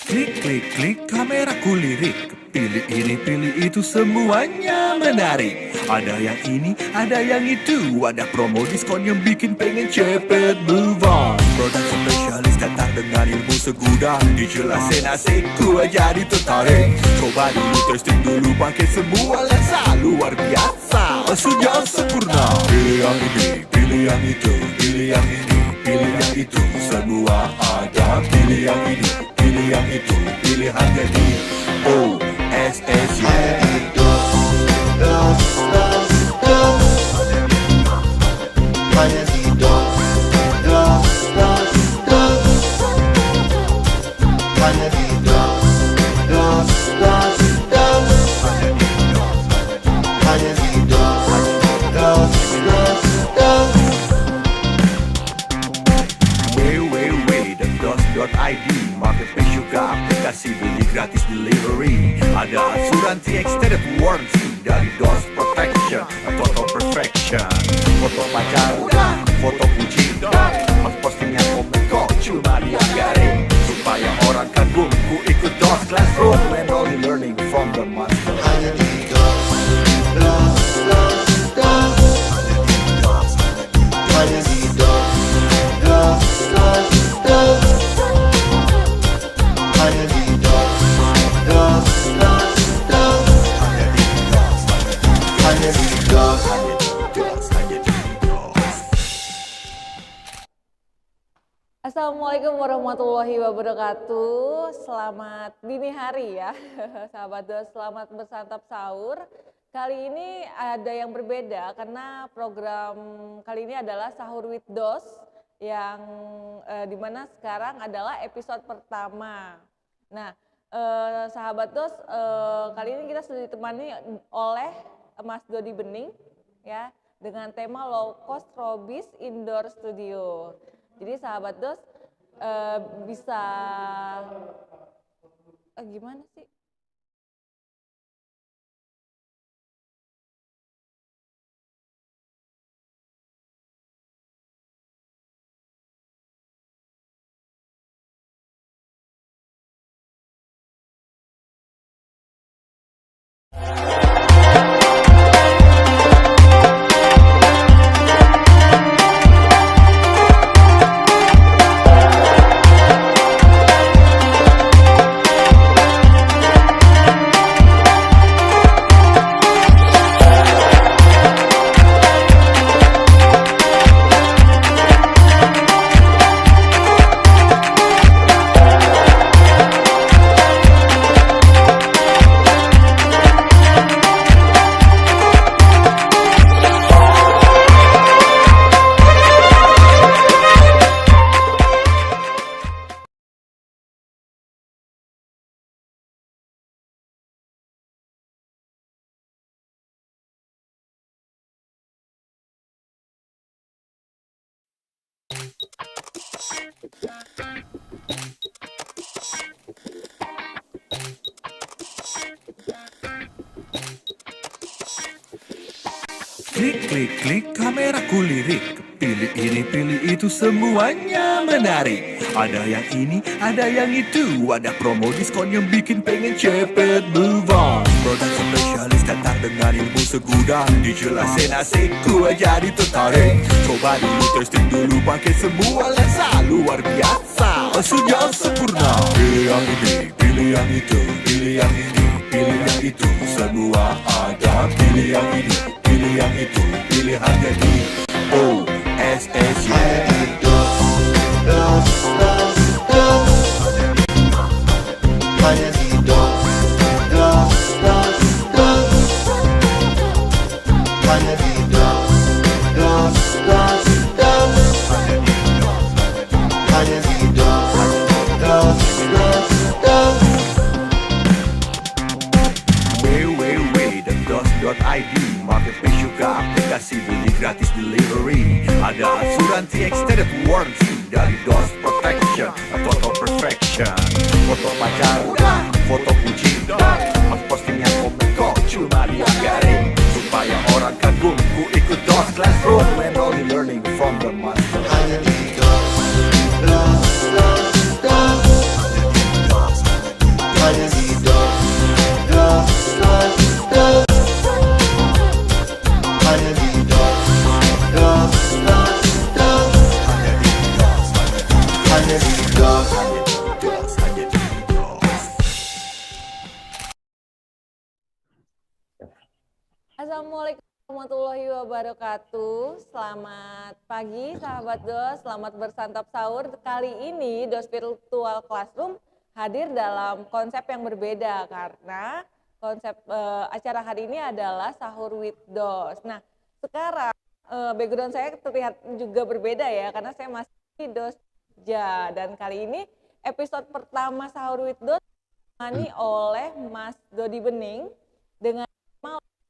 Klik, klik, klik, kameraku lirik. Pilih ini, pilih itu, semuanya menarik. Ada yang ini, ada yang itu. Ada promo diskon yang bikin pengen cepet move on. Produk spesialis datang dengan ilmu segudang. Dijelasin asik, gua jadi tertarik. Coba dulu, testing dulu, pakai semua lensa. Luar biasa, hasilnya sempurna. Pilih yang ini, pilih yang itu. Pilih yang ini, pilih yang itu. Semua ada, pilih yang ini, pilih yang itu, pilihannya di OSSU. Hanya di DOS, hanya di DOS, hanya di DOS. www.dos.id Marketplace juga aplikasi beli gratis delivery. Ada asuransi extended warranty dari DOS Protection atau Perfection. Foto pacar udah, foto kucing udah, postingnya komen kok cuma diagarin. Supaya orang kagum ku ikut DOS Classroom and only learning from the master. Hanya di DOS, hanya di DOS, hanya di DOS, hanya di DOS. Assalamualaikum warahmatullahi wabarakatuh. Selamat dini hari ya, sahabat DOS. Selamat bersantap sahur. Kali ini ada yang berbeda karena program kali ini adalah Sahur with DOS yang dimana sekarang adalah episode pertama. Nah, sahabat DOS, kali ini kita sudah ditemani oleh Mas Dodi Bening ya dengan tema Low Cost Robis Indoor Studio. Jadi sahabat DOS bisa gimana sih? Klik, klik, klik, kameraku lirik. Pilih ini, pilih itu, semuanya menarik. Ada yang ini, ada yang itu. Ada promo diskon yang bikin pengen cepet move on. Produk spesialis datang dengan ilmu segudang. Dijelasin asik, gua jadi tertarik. Coba dulu, testing dulu, pakai semua lensa. Luar biasa, hasilnya sempurna. Pilih yang ini, pilih yang itu, pilih yang ini, pilih yang itu. Semua ada, pilih yang ini, pilih yang itu, pilihannya di OSSU. Hanya di DOS, hanya di DOS, hanya di DOS. www.dos.id Marketplace juga aplikasi beli gratis delivery. Ada asuransi extended warranty dari DOS Protection atau Perfection. Foto pacar udah, foto kucing udah, postingnya komen kok cuma diagarin. Supaya orang kagum ku ikut DOS Classroom and only learning from the master. Hanya di DOS, DOS. Hanya di DOS, hanya di DOS. Assalamualaikum warahmatullahi wabarakatuh. Selamat pagi sahabat DOS, selamat bersantap sahur. Kali ini DOS Virtual Classroom hadir dalam konsep yang berbeda karena konsep acara hari ini adalah sahur with DOS. Nah, sekarang background saya terlihat juga berbeda ya karena saya masih di DOS Jogja dan kali ini episode pertama sahur with DOS ditemani oleh Mas Dodi Bening dengan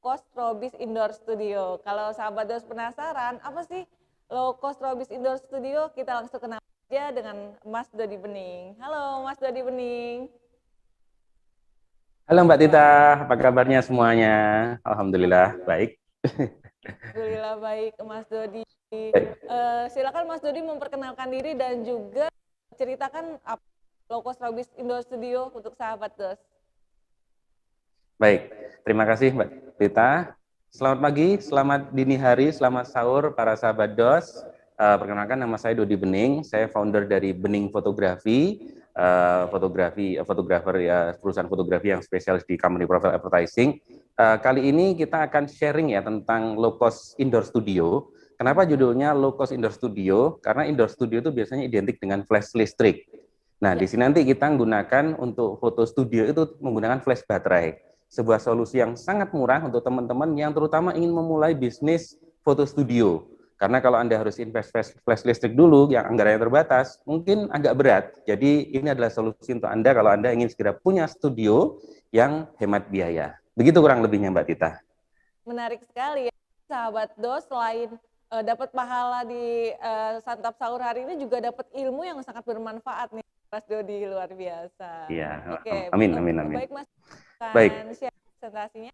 Cost Robis Indoor Studio. Kalau sahabat DOS penasaran, apa sih Low Cost Robis Indoor Studio? Kita langsung kenal aja dengan Mas Dodi Bening. Halo Mas Dodi Bening. Halo Mbak Tita, apa kabarnya semuanya? Alhamdulillah, baik. Alhamdulillah baik Mas Dodi. Baik. Silakan Mas Dodi memperkenalkan diri dan juga ceritakan apa Low Cost Robis Indoor Studio untuk sahabat DOS. Baik, terima kasih Mbak Tita. Selamat pagi, selamat dini hari, selamat sahur para sahabat DOS. Perkenalkan nama saya Dodi Bening, saya founder dari Bening Fotografi, fotografer ya, perusahaan fotografi yang spesialis di company profile advertising. Kali ini kita akan sharing ya tentang low cost indoor studio. Kenapa judulnya low cost indoor studio? Karena indoor studio itu biasanya identik dengan flash listrik. Nah, di sini nanti kita menggunakan untuk foto studio itu menggunakan flash baterai. Sebuah solusi yang sangat murah untuk teman-teman yang terutama ingin memulai bisnis foto studio. Karena kalau Anda harus invest flash listrik dulu yang anggarannya terbatas, mungkin agak berat. Jadi ini adalah solusi untuk Anda kalau Anda ingin segera punya studio yang hemat biaya. Begitu kurang lebihnya Mbak Tita. Menarik sekali ya, sahabat DOS, selain dapat pahala di santap sahur hari ini juga dapat ilmu yang sangat bermanfaat nih Mas Dodi, luar biasa. Iya, Oke, amin. Baik Mas, Baik. share presentasinya.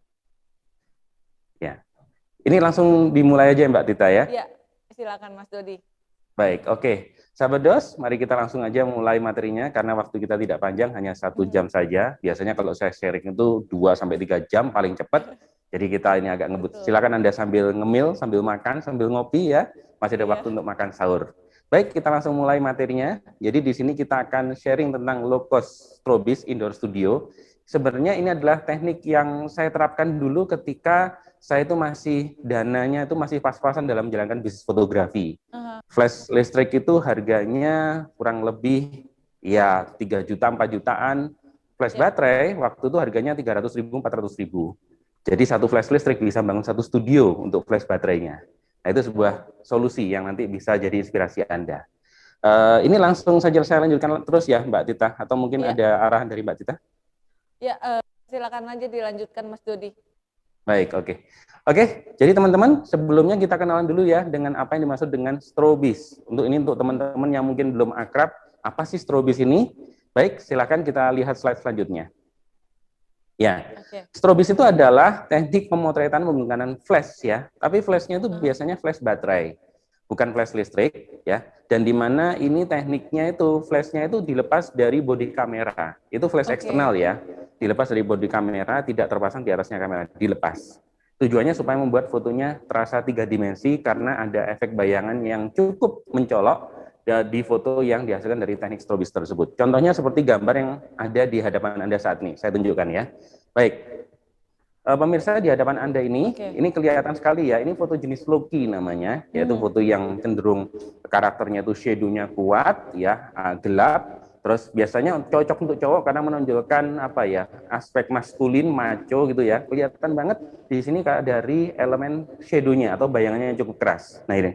Ya, ini langsung dimulai aja Mbak Tita ya. Ya, silakan Mas Dodi. Baik, oke. Sahabat DOS, mari kita langsung aja mulai materinya karena waktu kita tidak panjang, hanya 1 jam saja. Biasanya kalau saya sharing itu 2-3 jam paling cepat. Jadi kita ini agak ngebut. Silakan Anda sambil ngemil, sambil makan, sambil ngopi ya. Masih ada waktu untuk makan sahur. Baik, kita langsung mulai materinya. Jadi di sini kita akan sharing tentang low cost strobis indoor studio. Sebenarnya ini adalah teknik yang saya terapkan dulu ketika saya itu masih dananya itu masih pas-pasan dalam menjalankan bisnis fotografi. Flash listrik itu harganya kurang lebih ya 3 juta, 4 jutaan. Flash baterai waktu itu harganya 300.000, 400.000. Jadi satu flash listrik bisa bangun satu studio untuk flash baterainya. Nah, itu sebuah solusi yang nanti bisa jadi inspirasi Anda. Ini langsung saja saya lanjutkan terus ya Mbak Tita, atau mungkin ada arahan dari Mbak Tita? Ya, silakan aja dilanjutkan Mas Dodi. Baik, oke. Oke, jadi teman-teman, sebelumnya kita kenalan dulu ya dengan apa yang dimaksud dengan strobis. Untuk teman-teman yang mungkin belum akrab, apa sih strobis ini? Baik, silakan kita lihat slide selanjutnya. Ya, strobis itu adalah teknik pemotretan menggunakan flash ya, tapi flashnya itu biasanya flash baterai, bukan flash listrik ya. Dan di mana ini tekniknya itu flashnya itu dilepas dari bodi kamera, itu flash eksternal ya, dilepas dari bodi kamera, tidak terpasang di atasnya kamera, dilepas. Tujuannya supaya membuat fotonya terasa 3 dimensi karena ada efek bayangan yang cukup mencolok di foto yang dihasilkan dari teknik strobis tersebut. Contohnya seperti gambar yang ada di hadapan Anda saat ini. Saya tunjukkan ya. Baik, pemirsa di hadapan Anda ini kelihatan sekali ya. Ini foto jenis Loki namanya, yaitu foto yang cenderung karakternya itu shadow-nya kuat, ya, gelap. Terus biasanya cocok untuk cowok karena menonjolkan apa ya, aspek maskulin, macho gitu ya. Kelihatan banget di sini dari elemen shadow-nya atau bayangannya yang cukup keras. Nah ini,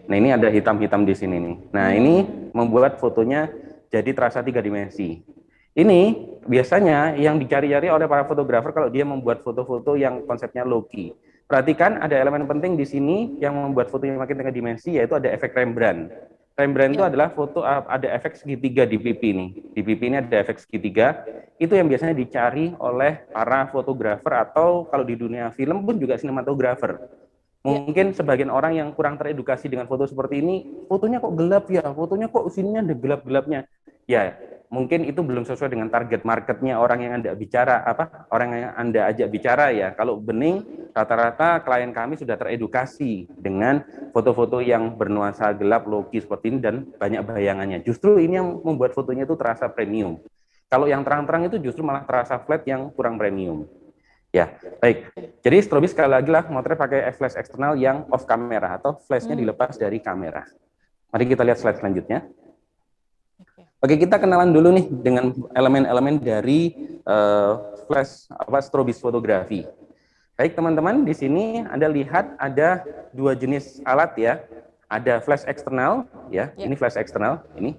nah ini ada hitam-hitam di sini nih. Nah ini membuat fotonya jadi terasa 3 dimensi. Ini biasanya yang dicari-cari oleh para fotografer kalau dia membuat foto-foto yang konsepnya low-key. Perhatikan ada elemen penting di sini yang membuat fotonya makin 3 dimensi, yaitu ada efek Rembrandt. Rembrandt itu adalah foto ada efek segitiga di pipi nih. Di pipi ini ada efek segitiga. Itu yang biasanya dicari oleh para fotografer atau kalau di dunia film pun juga sinematografer. Mungkin sebagian orang yang kurang teredukasi dengan foto seperti ini, fotonya kok gelap ya, fotonya kok sininya ada gelap-gelapnya. Ya, mungkin itu belum sesuai dengan target marketnya orang yang Anda bicara, orang yang Anda ajak bicara ya. Kalau bening, rata-rata klien kami sudah teredukasi dengan foto-foto yang bernuansa gelap, logi seperti ini dan banyak bayangannya. Justru ini yang membuat fotonya itu terasa premium. Kalau yang terang-terang itu justru malah terasa flat yang kurang premium. Ya, baik. Jadi strobis sekali lagi lah motret pakai flash eksternal yang off kamera atau flashnya dilepas dari kamera. Mari kita lihat slide selanjutnya. Oke, kita kenalan dulu nih dengan elemen-elemen dari flash strobis fotografi. Baik teman-teman, di sini Anda lihat ada dua jenis alat ya. Ada flash eksternal ya, ini flash eksternal ini.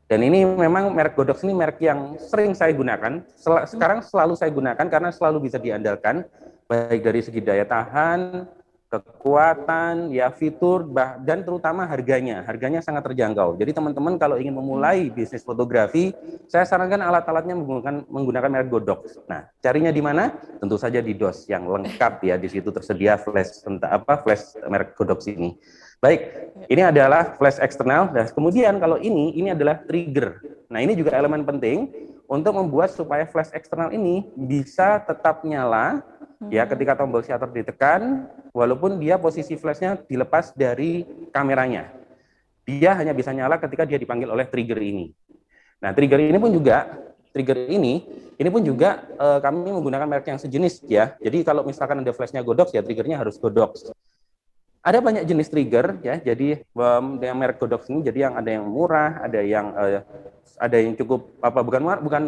Dan ini memang merek Godox ini merek yang sering saya gunakan. Sekarang selalu saya gunakan karena selalu bisa diandalkan baik dari segi daya tahan, kekuatan, ya fitur, dan terutama harganya. Harganya sangat terjangkau. Jadi teman-teman kalau ingin memulai bisnis fotografi, saya sarankan alat-alatnya menggunakan merek Godox. Nah, carinya di mana? Tentu saja di DOS yang lengkap ya. Di situ tersedia flash flash merek Godox ini. Baik, ini adalah flash eksternal. Dan kemudian kalau ini adalah trigger. Nah, ini juga elemen penting untuk membuat supaya flash eksternal ini bisa tetap nyala ya ketika tombol shutter ditekan, walaupun dia posisi flashnya dilepas dari kameranya. Dia hanya bisa nyala ketika dia dipanggil oleh trigger ini. Nah, trigger ini pun juga kami menggunakan merek yang sejenis ya. Jadi kalau misalkan ada flashnya Godox ya triggernya harus Godox. Ada banyak jenis trigger ya. Jadi yang merek Godox ini jadi yang ada yang murah, ada yang cukup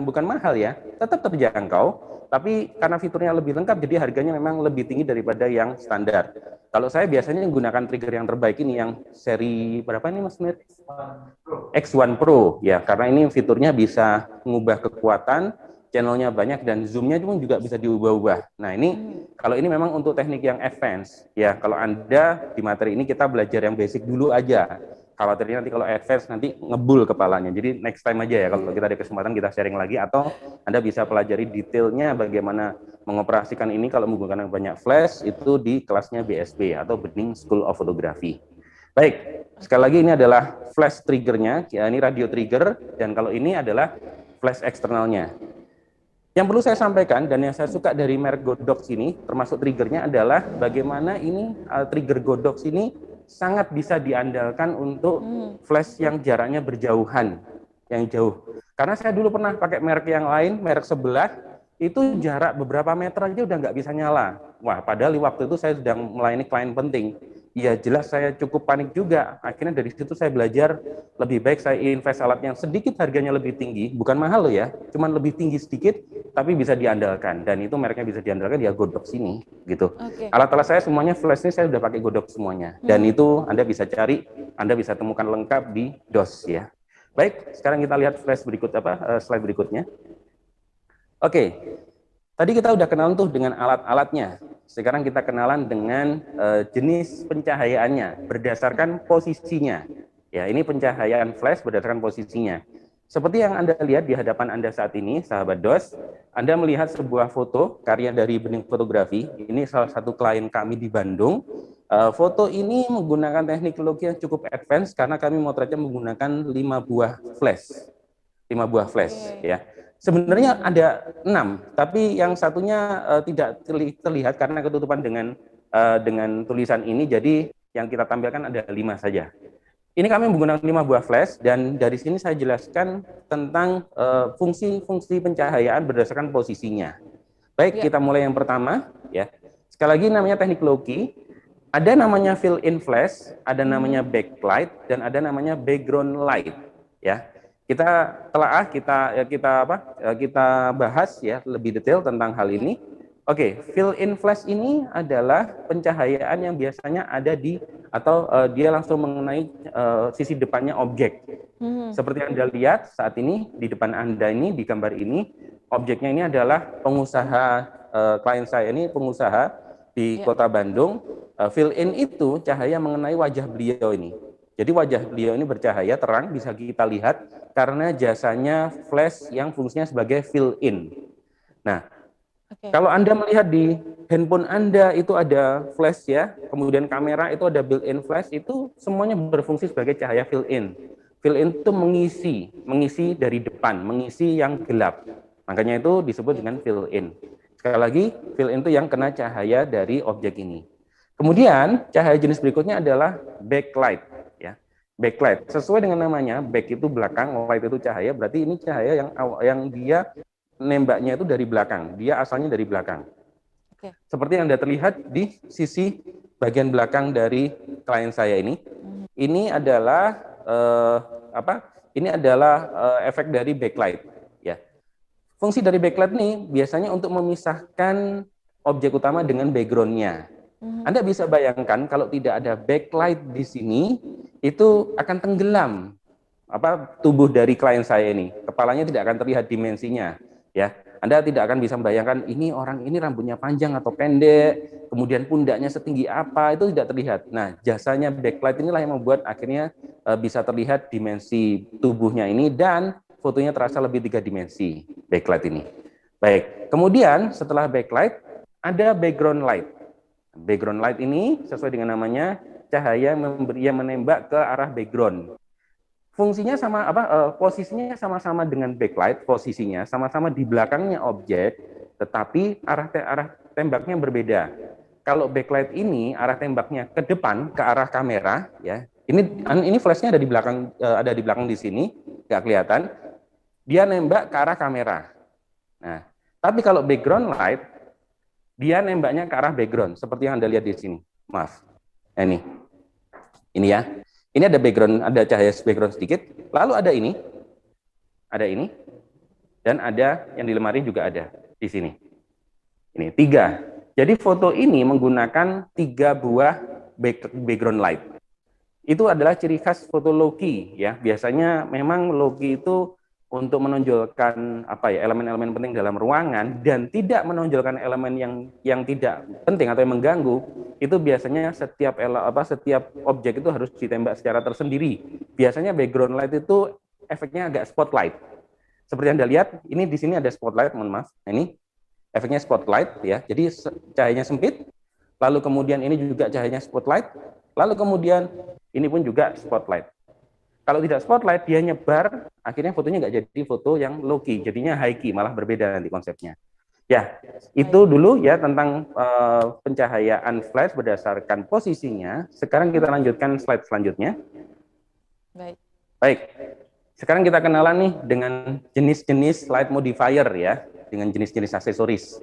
bukan mahal ya, tetap terjangkau. Tapi karena fiturnya lebih lengkap, jadi harganya memang lebih tinggi daripada yang standar. Kalau saya biasanya menggunakan trigger yang terbaik ini, yang seri berapa ini Mas Smith? X1 Pro, ya, karena ini fiturnya bisa mengubah kekuatan, channelnya banyak, dan zoomnya pun juga bisa diubah-ubah. Nah ini, kalau ini memang untuk teknik yang advance, ya, kalau Anda di materi ini kita belajar yang basic dulu aja. Khawatirnya nanti kalau advance nanti ngebul kepalanya. Jadi next time aja ya kalau kita ada kesempatan kita sharing lagi, atau Anda bisa pelajari detailnya bagaimana mengoperasikan ini kalau menggunakan banyak flash itu di kelasnya BSP atau Bening School of Photography. Baik, sekali lagi ini adalah flash triggernya, ya ini radio trigger, dan kalau ini adalah flash eksternalnya. Yang perlu saya sampaikan dan yang saya suka dari merek Godox ini termasuk triggernya adalah bagaimana ini trigger Godox ini sangat bisa diandalkan untuk flash yang jaraknya berjauhan, yang jauh. Karena saya dulu pernah pakai merek yang lain, merek sebelah, itu jarak beberapa meter aja udah nggak bisa nyala. Wah, padahal waktu itu saya sedang melayani klien penting. Ya jelas saya cukup panik juga. Akhirnya dari situ saya belajar lebih baik saya invest alat yang sedikit harganya lebih tinggi, bukan mahal loh ya, cuman lebih tinggi sedikit, tapi bisa diandalkan. Dan itu mereknya bisa diandalkan ya Godox ini, gitu. Alat-alat saya semuanya flash ini saya udah pakai Godox semuanya. Dan itu Anda bisa cari, Anda bisa temukan lengkap di DOS ya. Baik, sekarang kita lihat flash slide berikutnya. Oke, tadi kita udah kenalan tuh dengan alat-alatnya. Sekarang kita kenalan dengan jenis pencahayaannya berdasarkan posisinya. Ya, ini pencahayaan flash berdasarkan posisinya. Seperti yang Anda lihat di hadapan Anda saat ini, sahabat DOS, Anda melihat sebuah foto karya dari Bening Fotografi. Ini salah satu klien kami di Bandung. Foto ini menggunakan teknologi yang cukup advance karena kami motretnya menggunakan 5 buah flash. 5 buah flash, ya. Sebenarnya ada 6, tapi yang satunya tidak terlihat karena ketutupan dengan tulisan ini, jadi yang kita tampilkan ada 5 saja. Ini kami menggunakan 5 buah flash, dan dari sini saya jelaskan tentang fungsi-fungsi pencahayaan berdasarkan posisinya. Baik, kita mulai yang pertama. Ya. Sekali lagi namanya teknik low-key. Ada namanya fill-in flash, ada namanya backlight, dan ada namanya background light. Ya. Kita bahas ya lebih detail tentang hal ini. Oke, fill-in flash ini adalah pencahayaan yang biasanya ada di atau dia langsung mengenai sisi depannya objek. Seperti yang Anda lihat saat ini di depan Anda ini di gambar ini, objeknya ini adalah pengusaha klien saya ini pengusaha di Kota Bandung. Fill-in itu cahaya mengenai wajah beliau ini. Jadi wajah beliau ini bercahaya terang, bisa kita lihat karena jasanya flash yang fungsinya sebagai fill-in. Nah, kalau Anda melihat di handphone Anda itu ada flash ya, kemudian kamera itu ada built-in flash, itu semuanya berfungsi sebagai cahaya fill-in. Fill in itu mengisi dari depan, mengisi yang gelap. Makanya itu disebut dengan fill in. Sekali lagi, fill in itu yang kena cahaya dari objek ini. Kemudian cahaya jenis berikutnya adalah backlight, ya. Backlight sesuai dengan namanya, back itu belakang, light itu cahaya. Berarti ini cahaya yang dia nembaknya itu dari belakang. Dia asalnya dari belakang. Oke. Seperti yang Anda terlihat di sisi bagian belakang dari klien saya ini. Ini adalah efek dari backlight, ya. Fungsi dari backlight ini biasanya untuk memisahkan objek utama dengan background-nya. Anda bisa bayangkan kalau tidak ada backlight di sini, itu akan tenggelam tubuh dari klien saya ini. Kepalanya tidak akan terlihat dimensinya, ya. Anda tidak akan bisa membayangkan ini orang ini rambutnya panjang atau pendek, kemudian pundaknya setinggi apa, itu tidak terlihat. Nah, jasanya backlight inilah yang membuat akhirnya bisa terlihat dimensi tubuhnya ini dan fotonya terasa lebih 3 dimensi, backlight ini. Baik, kemudian setelah backlight, ada background light. Background light ini sesuai dengan namanya, cahaya yang menembak ke arah background. Fungsinya sama posisinya sama-sama dengan backlight, posisinya sama-sama di belakangnya objek, tetapi arah tembaknya berbeda. Kalau backlight ini arah tembaknya ke depan, ke arah kamera, ya. Ini flashnya ada di belakang di sini, nggak kelihatan. Dia nembak ke arah kamera. Nah, tapi kalau background light, dia nembaknya ke arah background, seperti yang Anda lihat di sini. Maaf. Nah, ini ya. Ini ada background, ada cahaya background sedikit. Lalu ada ini, dan ada yang di lemari juga ada di sini. Ini 3. Jadi foto ini menggunakan 3 buah background light. Itu adalah ciri khas foto low-key, ya. Biasanya memang low-key itu untuk menonjolkan elemen-elemen penting dalam ruangan dan tidak menonjolkan elemen yang tidak penting atau yang mengganggu, itu biasanya setiap objek itu harus ditembak secara tersendiri. Biasanya background light itu efeknya agak spotlight. Seperti Anda lihat, ini di sini ada spotlight, mohon maaf. Nah, ini efeknya spotlight, ya. Jadi cahayanya sempit, lalu kemudian ini juga cahayanya spotlight, lalu kemudian ini pun juga spotlight. Kalau tidak spotlight, dia nyebar, akhirnya fotonya nggak jadi foto yang low-key, jadinya high-key, malah berbeda nanti konsepnya. Ya, itu dulu ya tentang pencahayaan flash berdasarkan posisinya. Sekarang kita lanjutkan slide selanjutnya. Baik. Sekarang kita kenalan nih dengan jenis-jenis light modifier ya, dengan jenis-jenis aksesoris.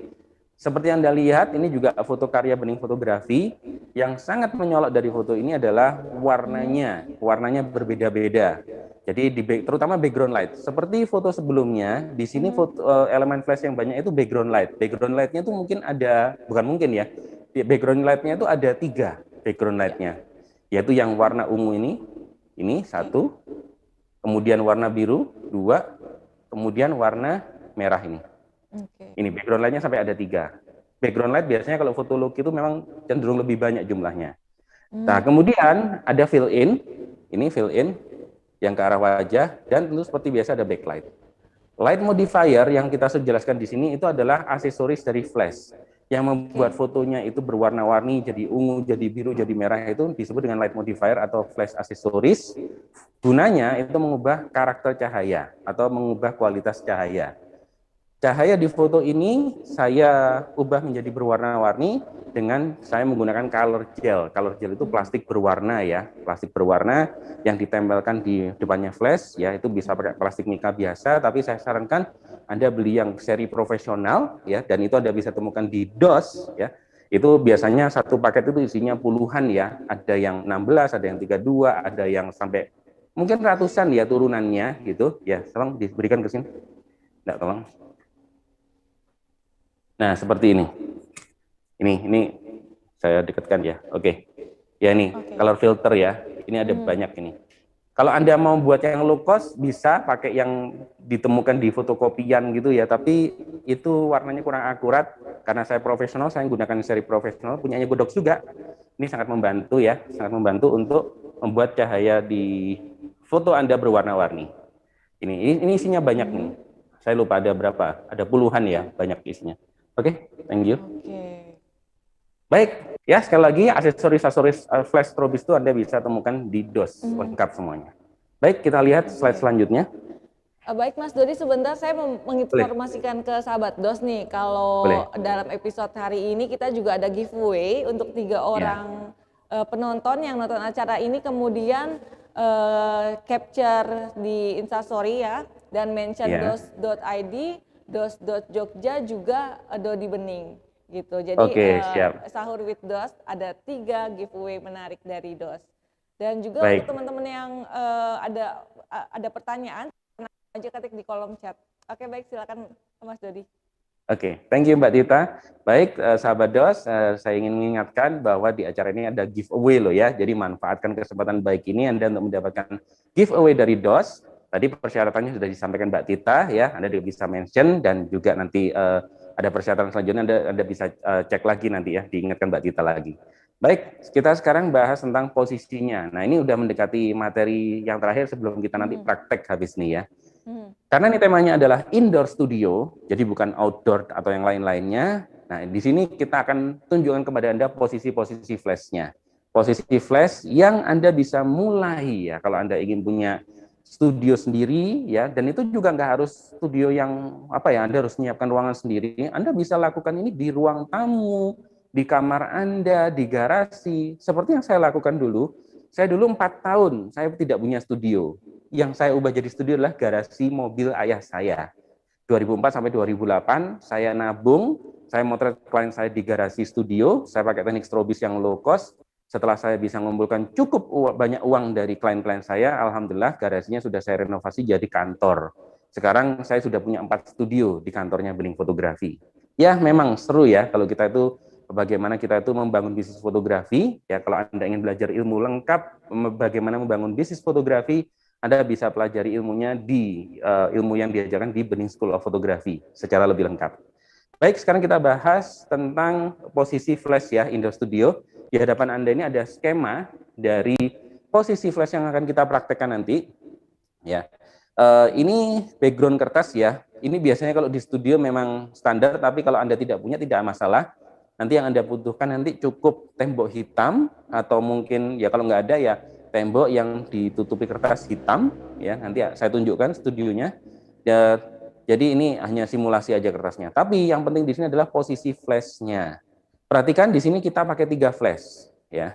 Seperti yang Anda lihat, ini juga foto karya bening fotografi. Yang sangat menyolok dari foto ini adalah warnanya. Warnanya berbeda-beda. Jadi terutama background light. Seperti foto sebelumnya, di sini elemen flash yang banyak itu background light. Background light-nya itu mungkin ada, bukan mungkin ya, background light-nya itu ada 3 background light-nya. Yaitu yang warna ungu ini 1, kemudian warna biru 2, kemudian warna merah ini. Ini background light-nya sampai ada 3. Background light biasanya kalau foto look itu memang cenderung lebih banyak jumlahnya. Nah, kemudian ada fill in. Ini fill in yang ke arah wajah, dan tentu seperti biasa ada backlight. Light modifier yang kita sudah jelaskan di sini itu adalah aksesoris dari flash yang membuat fotonya itu berwarna-warni, jadi ungu, jadi biru, jadi merah, itu disebut dengan light modifier atau flash aksesoris. Gunanya itu mengubah karakter cahaya atau mengubah kualitas cahaya. Cahaya di foto ini saya ubah menjadi berwarna-warni dengan saya menggunakan color gel. Color gel itu plastik berwarna ya, plastik berwarna yang ditempelkan di depannya flash ya, itu bisa pakai plastik mika biasa, tapi saya sarankan Anda beli yang seri profesional ya, dan itu Anda bisa temukan di DOS ya. Itu biasanya satu paket itu isinya puluhan ya, ada yang 16, ada yang 32, ada yang sampai mungkin ratusan ya turunannya gitu ya. Tolong diberikan ke sini. Enggak, tolong. Nah, seperti ini. Ini saya dekatkan ya. Oke. Ya ini, color filter ya. Ini ada banyak ini. Kalau Anda mau buat yang low cost, bisa pakai yang ditemukan di fotokopian gitu ya. Tapi itu warnanya kurang akurat. Karena saya profesional, saya gunakan seri profesional. Punyanya Godox juga. Ini sangat membantu ya. Sangat membantu untuk membuat cahaya di foto Anda berwarna-warni. Ini isinya banyak nih. Saya lupa ada berapa. Ada puluhan ya, banyak isinya. Oke, thank you. Baik, ya sekali lagi aksesoris flash strobis itu Anda bisa temukan di DOS, lengkap semuanya. Baik, kita lihat slide selanjutnya. Baik Mas Dodi, sebentar saya menginformasikan ke sahabat DOS nih, Boleh. kalau dalam episode hari ini kita juga ada giveaway untuk 3 orang penonton yang nonton acara ini, kemudian capture di Instastory ya, dan mention dos.id, dos.jogja juga Dodi Bening gitu. Jadi Oke, siap. Sahur with DOS ada 3 giveaway menarik dari DOS. Dan juga Baik. untuk teman-teman yang ada pertanyaan, aja ketik di kolom chat. Oke, baik, silakan Mas Dodi. Oke, thank you Mbak Tita. Baik, sahabat DOS, saya ingin mengingatkan bahwa di acara ini ada giveaway loh ya. Jadi manfaatkan kesempatan baik ini Anda untuk mendapatkan giveaway dari DOS. Tadi persyaratannya sudah disampaikan Mbak Tita ya. Anda juga bisa mention dan juga nanti ada persyaratan selanjutnya Anda bisa cek lagi nanti ya, diingatkan Mbak Tita lagi. Baik, kita sekarang bahas tentang posisinya. Nah, ini udah mendekati materi yang terakhir sebelum kita nanti praktek habis nih ya. Karena ini temanya adalah indoor studio, jadi bukan outdoor atau yang lain-lainnya. Nah, di sini kita akan tunjukkan kepada Anda posisi-posisi flashnya. Posisi flash yang Anda bisa mulai ya, kalau Anda ingin punya studio sendiri ya, dan itu juga nggak harus studio yang apa ya, Anda harus menyiapkan ruangan sendiri. Anda bisa lakukan ini di ruang tamu, di kamar Anda, di garasi, seperti yang saya lakukan dulu. Saya dulu 4 tahun, saya tidak punya studio. Yang saya ubah jadi studio adalah garasi mobil ayah saya. 2004 sampai 2008, saya nabung, saya motret klien saya di garasi studio, saya pakai teknik strobis yang low cost. Setelah saya bisa mengumpulkan cukup banyak uang dari klien-klien saya, alhamdulillah garasinya sudah saya renovasi jadi kantor. Sekarang saya sudah punya 4 studio di kantornya Bening Fotografi. Ya, memang seru ya kalau kita itu bagaimana kita itu membangun bisnis fotografi. Ya, kalau Anda ingin belajar ilmu lengkap bagaimana membangun bisnis fotografi, Anda bisa pelajari ilmunya di ilmu yang diajarkan di Bening School of Photography secara lebih lengkap. Baik, sekarang kita bahas tentang posisi flash ya, indoor studio. Di hadapan Anda ini ada skema dari posisi flash yang akan kita praktekkan nanti. Ya, ini background kertas ya. Ini biasanya kalau di studio memang standar, tapi kalau Anda tidak punya tidak masalah. Nanti yang Anda butuhkan nanti cukup tembok hitam atau mungkin ya kalau nggak ada ya tembok yang ditutupi kertas hitam ya. Nanti saya tunjukkan studionya. Ya, jadi ini hanya simulasi aja kertasnya. Tapi yang penting di sini adalah posisi flashnya. Perhatikan di sini kita pakai 3 flash ya.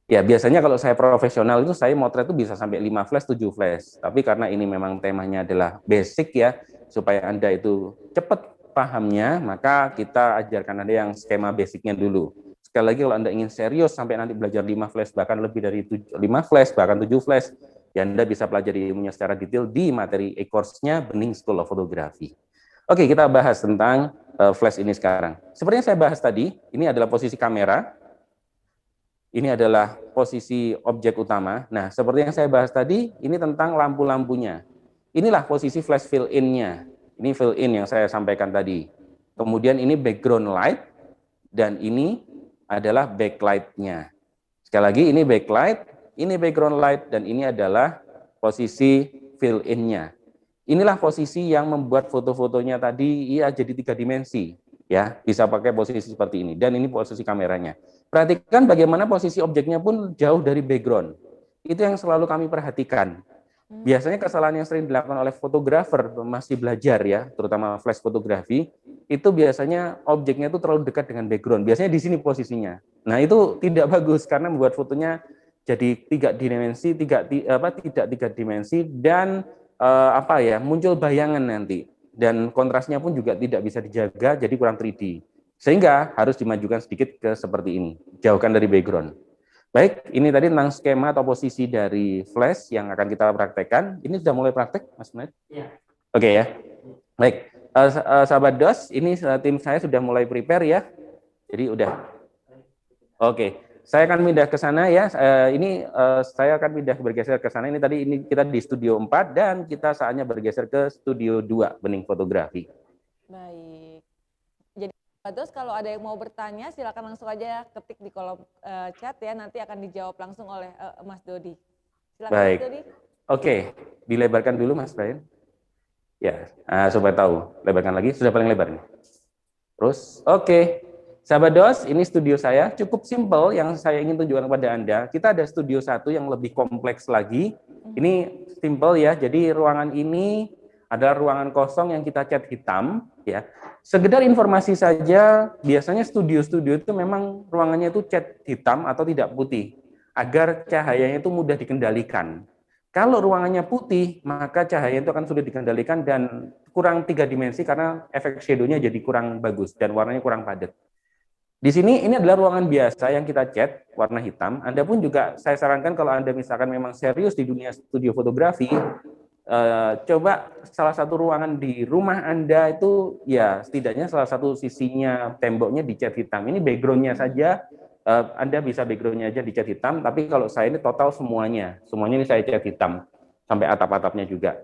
Ya biasanya kalau saya profesional itu saya motret itu bisa sampai 5 flash, 7 flash. Tapi karena ini memang temanya adalah basic ya, supaya Anda itu cepat pahamnya, maka kita ajarkan Anda yang skema basicnya dulu. Sekali lagi kalau Anda ingin serius sampai nanti belajar 5 flash, bahkan lebih dari 5 flash, bahkan 7 flash, ya Anda bisa pelajari ilmunya secara detail di materi e-course-nya Bening School of Photography. Oke, kita bahas tentang flash ini sekarang. Seperti yang saya bahas tadi, ini adalah posisi kamera, ini adalah posisi objek utama. Nah, seperti yang saya bahas tadi, ini tentang lampu-lampunya. Inilah posisi flash fill-in-nya. Ini fill-in yang saya sampaikan tadi. Kemudian ini background light, dan ini adalah backlight-nya. Sekali lagi, ini backlight, ini background light, dan ini adalah posisi fill-in-nya. Inilah posisi yang membuat foto-fotonya tadi ya jadi 3 dimensi. Ya, bisa pakai posisi seperti ini. Dan ini posisi kameranya. Perhatikan bagaimana posisi objeknya pun jauh dari background. Itu yang selalu kami perhatikan. Biasanya kesalahan yang sering dilakukan oleh fotografer masih belajar ya, terutama flash fotografi, itu biasanya objeknya itu terlalu dekat dengan background. Biasanya di sini posisinya. Nah, itu tidak bagus karena membuat fotonya jadi 3 dimensi, tidak 3 dimensi dan muncul bayangan nanti. Dan kontrasnya pun juga tidak bisa dijaga, jadi kurang 3D. Sehingga harus dimajukan sedikit ke seperti ini, jauhkan dari background. Baik, ini tadi tentang skema atau posisi dari flash yang akan kita praktekkan. Ini sudah mulai praktek, Mas Munir? Iya. Oke ya. Baik, sahabat DOS, ini tim saya sudah mulai prepare ya. Jadi udah. Oke, saya akan pindah ke sana ya. Saya akan bergeser ke sana. Ini tadi ini kita di studio 4 dan kita saatnya bergeser ke studio 2 Bening Fotografi. Baik. Jadi Dos, kalau ada yang mau bertanya silakan langsung aja ketik di kolom chat ya, nanti akan dijawab langsung oleh Mas Dodi. Silakan. Baik. Mas Dodi. Oke, dilebarkan dulu Mas Brian. Ya, supaya tahu. Lebarkan lagi, sudah paling lebar nih. Terus, oke. Sahabat DOS, ini studio saya, cukup simple yang saya ingin tunjukkan kepada Anda. Kita ada studio satu yang lebih kompleks lagi. Ini simple ya, jadi ruangan ini adalah ruangan kosong yang kita cat hitam. Ya. Sekedar informasi saja, biasanya studio-studio itu memang ruangannya itu cat hitam atau tidak putih, agar cahayanya itu mudah dikendalikan. Kalau ruangannya putih, maka cahaya itu akan sulit dikendalikan dan kurang 3 dimensi karena efek shadow-nya jadi kurang bagus dan warnanya kurang padat. Di sini ini adalah ruangan biasa yang kita cat warna hitam. Anda pun juga saya sarankan kalau Anda misalkan memang serius di dunia studio fotografi, coba salah satu ruangan di rumah Anda itu ya setidaknya salah satu sisinya temboknya dicat hitam. Ini background-nya saja, Anda bisa background-nya aja dicat hitam, tapi kalau saya ini total semuanya ini saya cat hitam sampai atap-atapnya juga.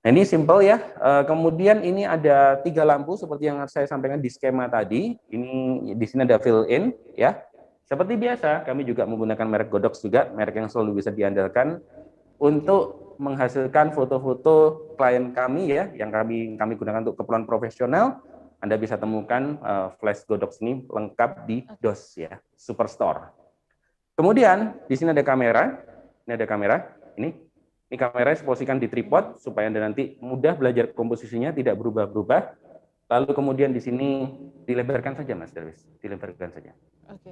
Nah, ini simple ya. Kemudian ini ada 3 lampu seperti yang saya sampaikan di skema tadi. Ini di sini ada fill in ya. Seperti biasa, kami juga menggunakan merek Godox juga, merek yang selalu bisa diandalkan untuk menghasilkan foto-foto klien kami ya, yang kami gunakan untuk keperluan profesional. Anda bisa temukan flash Godox ini lengkap di DOS ya, Superstore. Kemudian di sini ada kamera. Ini ada kamera. Ini kamera posisikan di tripod supaya Anda nanti mudah belajar komposisinya, tidak berubah-berubah. Lalu kemudian di sini dilebarkan saja Mas Darwis, dilebarkan saja. Oke.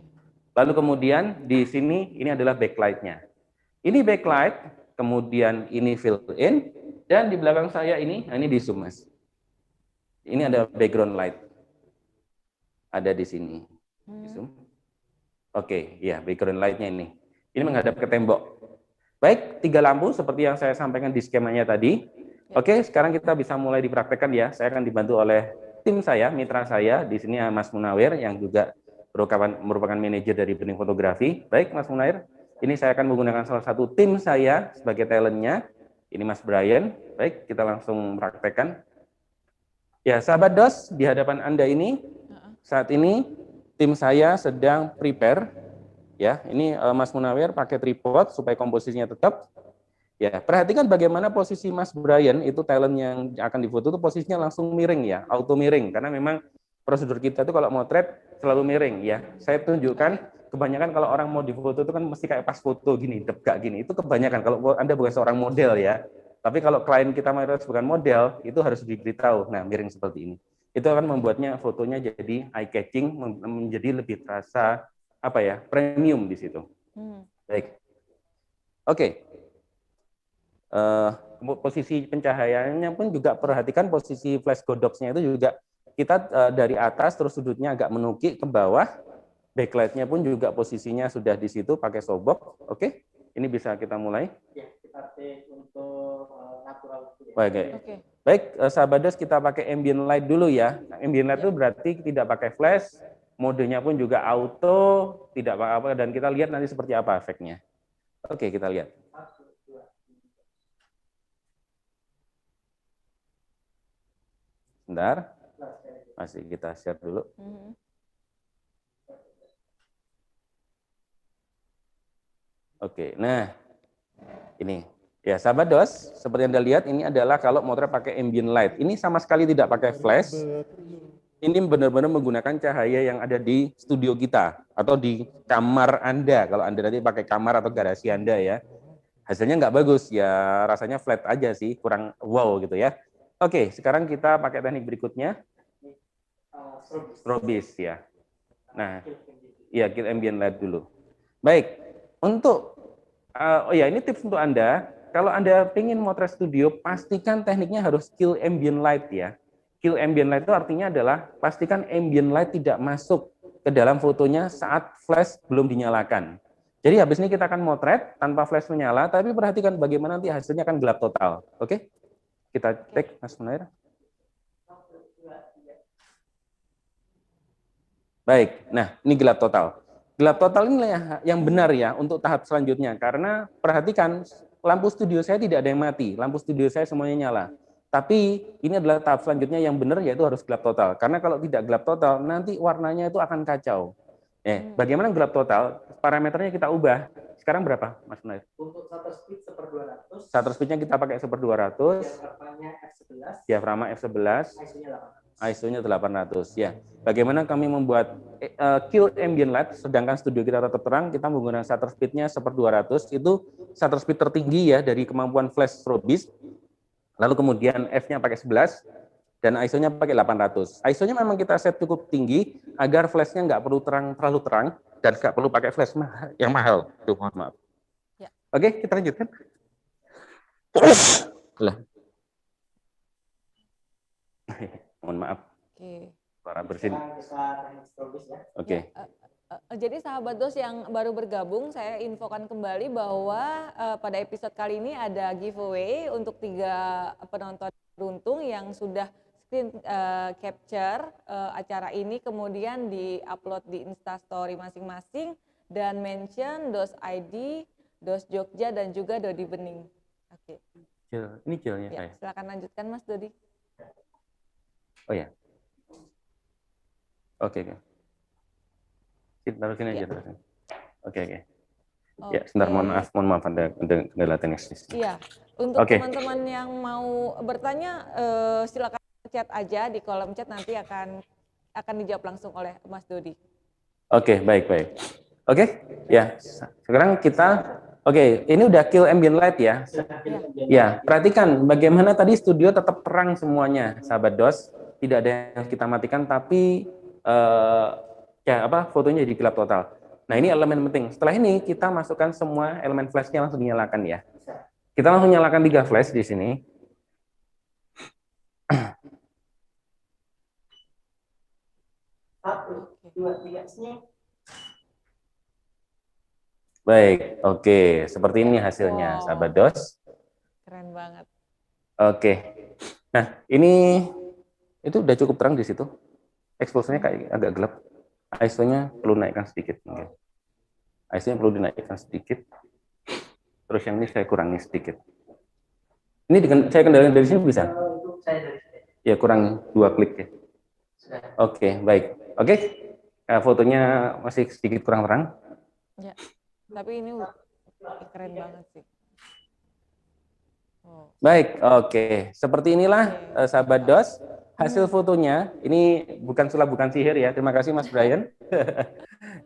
Lalu kemudian di sini ini adalah backlight-nya. Ini backlight, kemudian ini fill in, dan di belakang saya ini di zoom Mas. Ini ada background light. Ada di sini. Di zoom. Oke, ya background light-nya ini. Ini menghadap ke tembok. Baik, 3 lampu seperti yang saya sampaikan di skemanya tadi. Oke, sekarang kita bisa mulai dipraktekkan ya. Saya akan dibantu oleh tim saya, mitra saya. Di sini Mas Munawir yang juga merupakan manajer dari Bening Fotografi. Baik, Mas Munawir. Ini saya akan menggunakan salah satu tim saya sebagai talentnya. Ini Mas Brian. Baik, kita langsung praktekkan. Ya, sahabat DOS, di hadapan Anda ini, saat ini tim saya sedang prepare. Ya, ini Mas Munawir pakai tripod supaya komposisinya tetap. Ya, perhatikan bagaimana posisi Mas Brian itu talent yang akan difoto itu posisinya langsung miring ya, auto miring karena memang prosedur kita itu kalau motret selalu miring ya. Saya tunjukkan kebanyakan kalau orang mau difoto itu kan mesti kayak pas foto gini, degak gini. Itu kebanyakan kalau Anda bukan seorang model ya. Tapi kalau klien kita mayoritas bukan model, itu harus diberitahu. Nah, miring seperti ini. Itu akan membuatnya fotonya jadi eye catching, menjadi lebih terasa premium di situ. Baik. Oke. Posisi pencahayaannya pun juga perhatikan posisi flash Godox-nya itu juga kita dari atas terus sudutnya agak menukik ke bawah. Backlight-nya pun juga posisinya sudah di situ pakai softbox. Oke. Ini bisa kita mulai. Ya, kita take untuk natural. Oke. Baik, sahabat DOS kita pakai ambient light dulu ya. Ambient light itu berarti tidak pakai flash. Modenya pun juga auto, tidak apa-apa, dan kita lihat nanti seperti apa efeknya. Oke, kita lihat. Sebentar, masih kita share dulu. Oke, nah ini ya sahabat DOS, seperti Anda lihat ini adalah kalau motret pakai ambient light. Ini sama sekali tidak pakai flash. Ini benar-benar menggunakan cahaya yang ada di studio kita atau di kamar Anda. Kalau Anda nanti pakai kamar atau garasi Anda ya. Hasilnya nggak bagus, ya rasanya flat aja sih, kurang wow gitu ya. Oke, sekarang kita pakai teknik berikutnya. Strobis ya. Nah, ya kill ambient light dulu. Baik, untuk, ini tips untuk Anda. Kalau Anda ingin motret studio, pastikan tekniknya harus kill ambient light ya. Kill ambient light itu artinya adalah pastikan ambient light tidak masuk ke dalam fotonya saat flash belum dinyalakan. Jadi habis ini kita akan motret tanpa flash menyala, tapi perhatikan bagaimana nanti hasilnya akan gelap total. Oke? Kita take Mas Munawir. Baik, nah ini gelap total. Gelap total ini yang benar ya untuk tahap selanjutnya, karena perhatikan lampu studio saya tidak ada yang mati, lampu studio saya semuanya nyala. Tapi ini adalah tahap selanjutnya yang benar, yaitu harus gelap total. Karena kalau tidak gelap total, nanti warnanya itu akan kacau. Bagaimana gelap total? Parameternya kita ubah. Sekarang berapa, Mas Munawir? Untuk shutter speed 1/200. Shutter speed-nya kita pakai 1/200. Diafragmanya f11. Diafragma f11. ISO-nya 8. ISO-nya 800 ya. Bagaimana kami membuat kill ambient light sedangkan studio kita tetap terang, kita menggunakan shutter speed-nya 1/200, itu shutter speed tertinggi ya dari kemampuan flash strobis. Lalu kemudian f-nya pakai 11 dan ISO-nya pakai 800. ISO-nya memang kita set cukup tinggi agar flash-nya nggak perlu terlalu terang dan nggak perlu pakai flash yang mahal. Tuh, mohon maaf. Ya. Oke, kita lanjutkan. Lah. Mohon maaf. Oke. Suara bersin. Kita teknik strobis ya. Oke. Jadi sahabat DOS yang baru bergabung, saya infokan kembali bahwa pada episode kali ini ada giveaway untuk 3 penonton beruntung yang sudah screen capture acara ini kemudian di-upload di Instastory masing-masing dan mention DOS ID, DOS Jogja dan juga Dodi Bening. Oke. Ini jelnya Ya, saya. silakan lanjutkan Mas Dodi. Oh ya. Oke. Taruh sini aja, taruh sini. Oke. Ya, sebentar, mohon maaf ada kendala teknis. Iya, untuk Oke. teman-teman yang mau bertanya silakan chat aja di kolom chat, nanti akan dijawab langsung oleh Mas Dodi. Oke, baik. Oke, ya. Sekarang kita ini udah kill ambient light ya. Ya, perhatikan bagaimana tadi studio tetap terang semuanya, sahabat DOS. Tidak ada yang kita matikan, tapi fotonya jadi gelap total. Nah, ini elemen penting. Setelah ini kita masukkan semua elemen flashnya langsung dinyalakan ya. Kita langsung nyalakan 3 flash di sini. Satu, dua, tiga, sini. Baik, oke. Seperti ini hasilnya, Wow. sahabat DOS. Keren banget. Oke. Nah, ini itu udah cukup terang di situ. Exposure-nya kayak agak gelap. ISO-nya perlu naikkan sedikit mungkin. ISO-nya perlu dinaikkan sedikit. Terus yang ini saya kurangi sedikit. Ini saya kendalikan dari sini bisa? Untuk saya dari sini. Ya, kurang 2 klik ya. Sudah. Oke, baik. Oke. Fotonya masih sedikit kurang terang. Ya, tapi ini keren banget sih. Oh. Baik, oke. Seperti inilah sahabat DOS. Hasil fotonya, ini bukan sulap, bukan sihir ya. Terima kasih Mas Brian.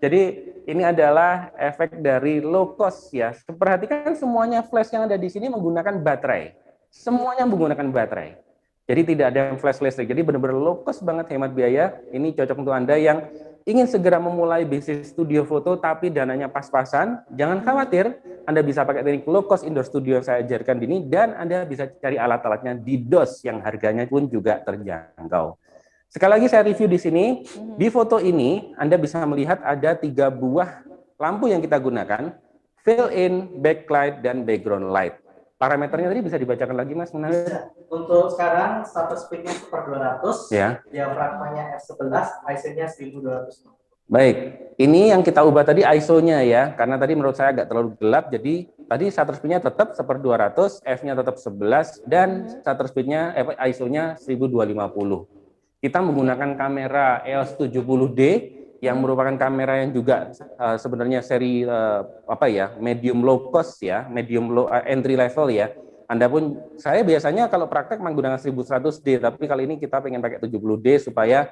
Jadi ini adalah efek dari low cost ya. Perhatikan semuanya flash yang ada di sini menggunakan baterai. Semuanya menggunakan baterai. Jadi tidak ada yang flash listrik. Jadi benar-benar low cost banget, hemat biaya. Ini cocok untuk Anda yang ingin segera memulai bisnis studio foto tapi dananya pas-pasan. Jangan khawatir, Anda bisa pakai teknik low cost indoor studio yang saya ajarkan ini dan Anda bisa cari alat-alatnya di DOS yang harganya pun juga terjangkau. Sekali lagi saya review di sini. Di foto ini Anda bisa melihat ada 3 buah lampu yang kita gunakan, fill in, backlight, dan background light. Parameternya tadi bisa dibacakan lagi Mas Munawir? Untuk sekarang shutter speed-nya 1/200, Ya. diafragmanya f11, ISO-nya 1200. Baik, ini yang kita ubah tadi ISO-nya ya, karena tadi menurut saya agak terlalu gelap, jadi tadi shutter speed-nya tetap 1/200, f-nya tetap 11, dan shutter speed-nya, ISO-nya 1250. Kita menggunakan kamera EOS 70D, yang merupakan kamera yang juga sebenarnya seri medium low cost ya, medium low entry level ya. Anda pun, saya biasanya kalau praktek menggunakan 1100D, tapi kali ini kita pengen pakai 70D supaya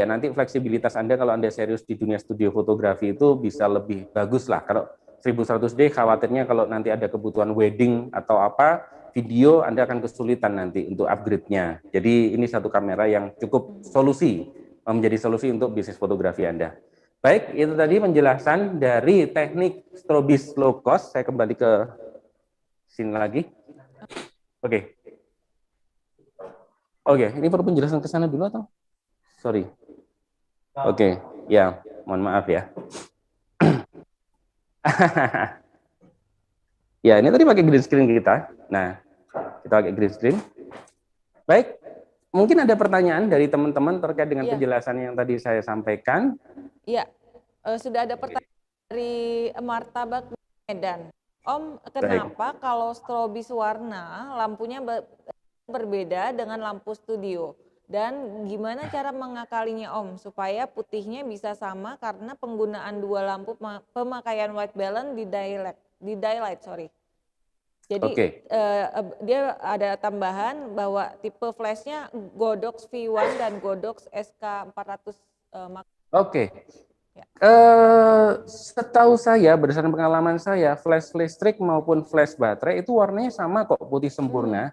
nanti fleksibilitas Anda kalau Anda serius di dunia studio fotografi itu bisa lebih bagus lah. Kalau 1100D khawatirnya kalau nanti ada kebutuhan wedding atau video Anda akan kesulitan nanti untuk upgrade-nya. Jadi ini satu kamera yang cukup menjadi solusi untuk bisnis fotografi Anda. Baik, itu tadi penjelasan dari teknik strobis low cost. Saya kembali ke sini lagi. Oke, ini perlu penjelasan ke sana dulu atau? Sorry. Oke, ya, mohon maaf ya. Ya, ini tadi pakai green screen kita. Nah, kita pakai green screen. Baik. Mungkin ada pertanyaan dari teman-teman terkait dengan penjelasan yang tadi saya sampaikan. Iya, sudah ada pertanyaan dari Martabak Medan. Om, kenapa kalau strobis warna lampunya berbeda dengan lampu studio? Dan gimana cara mengakalinya Om supaya putihnya bisa sama karena penggunaan 2 lampu pemakaian white balance di daylight, Jadi Oke. dia ada tambahan bahwa tipe flashnya Godox V1 dan Godox SK400 Max. Oke. Ya. Setahu saya, berdasarkan pengalaman saya, flash listrik maupun flash baterai itu warnanya sama kok, putih sempurna.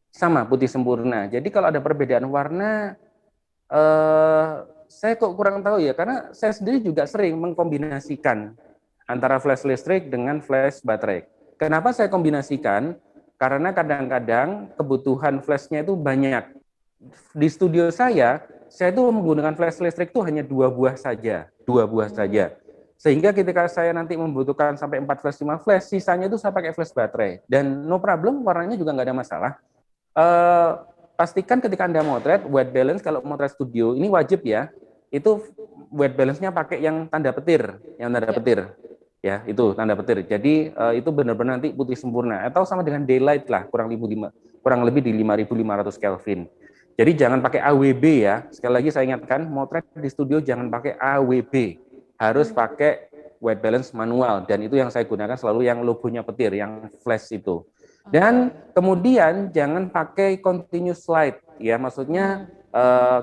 Sama, putih sempurna. Jadi kalau ada perbedaan warna, saya kok kurang tahu ya, karena saya sendiri juga sering mengkombinasikan antara flash listrik dengan flash baterai. Kenapa saya kombinasikan? Karena kadang-kadang kebutuhan flashnya itu banyak. Di studio saya itu menggunakan flash listrik itu hanya 2 buah saja, 2 buah saja. Sehingga ketika saya nanti membutuhkan sampai 4 flash, 5 flash, sisanya itu saya pakai flash baterai. Dan no problem, warnanya juga nggak ada masalah. Pastikan ketika Anda motret, white balance kalau motret studio, ini wajib ya, itu white balance-nya pakai yang tanda petir, ya itu tanda petir. Jadi itu benar-benar nanti putih sempurna, atau sama dengan daylight lah, kurang lebih di 5.500 Kelvin. Jadi jangan pakai AWB ya. Sekali lagi saya ingatkan, motret di studio jangan pakai AWB, harus pakai white balance manual, dan itu yang saya gunakan selalu yang logonya petir, yang flash itu. Dan kemudian jangan pakai continuous light ya, maksudnya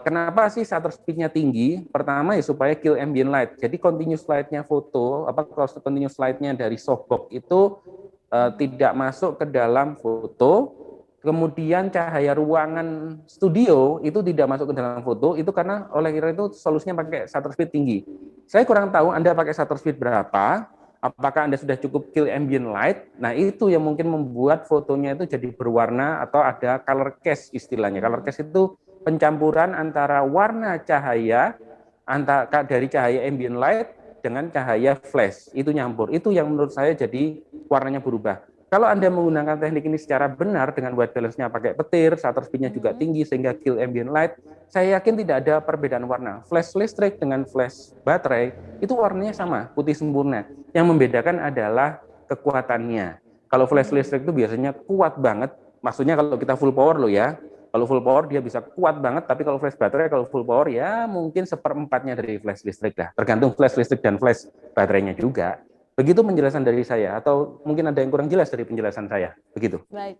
kenapa sih shutter speed-nya tinggi? Pertama ya supaya kill ambient light. Jadi continuous light-nya foto, kalau continuous light-nya dari softbox itu tidak masuk ke dalam foto. Kemudian cahaya ruangan studio itu tidak masuk ke dalam foto, itu karena oleh karena itu solusinya pakai shutter speed tinggi. Saya kurang tahu Anda pakai shutter speed berapa, apakah Anda sudah cukup kill ambient light. Nah itu yang mungkin membuat fotonya itu jadi berwarna atau ada color cast istilahnya. Color cast itu pencampuran antara warna cahaya dari cahaya ambient light dengan cahaya flash, itu nyampur. Itu yang menurut saya jadi warnanya berubah. Kalau Anda menggunakan teknik ini secara benar dengan white balance-nya pakai petir, shutter speed-nya juga tinggi sehingga kill ambient light, saya yakin tidak ada perbedaan warna. Flash listrik dengan flash baterai itu warnanya sama, putih sempurna. Yang membedakan adalah kekuatannya. Kalau flash listrik itu biasanya kuat banget, maksudnya kalau kita full power loh ya. Kalau full power dia bisa kuat banget, tapi kalau flash baterai kalau full power ya mungkin 1/4-nya dari flash listrik lah. Tergantung flash listrik dan flash baterainya juga. Begitu penjelasan dari saya, atau mungkin ada yang kurang jelas dari penjelasan saya, begitu. Baik,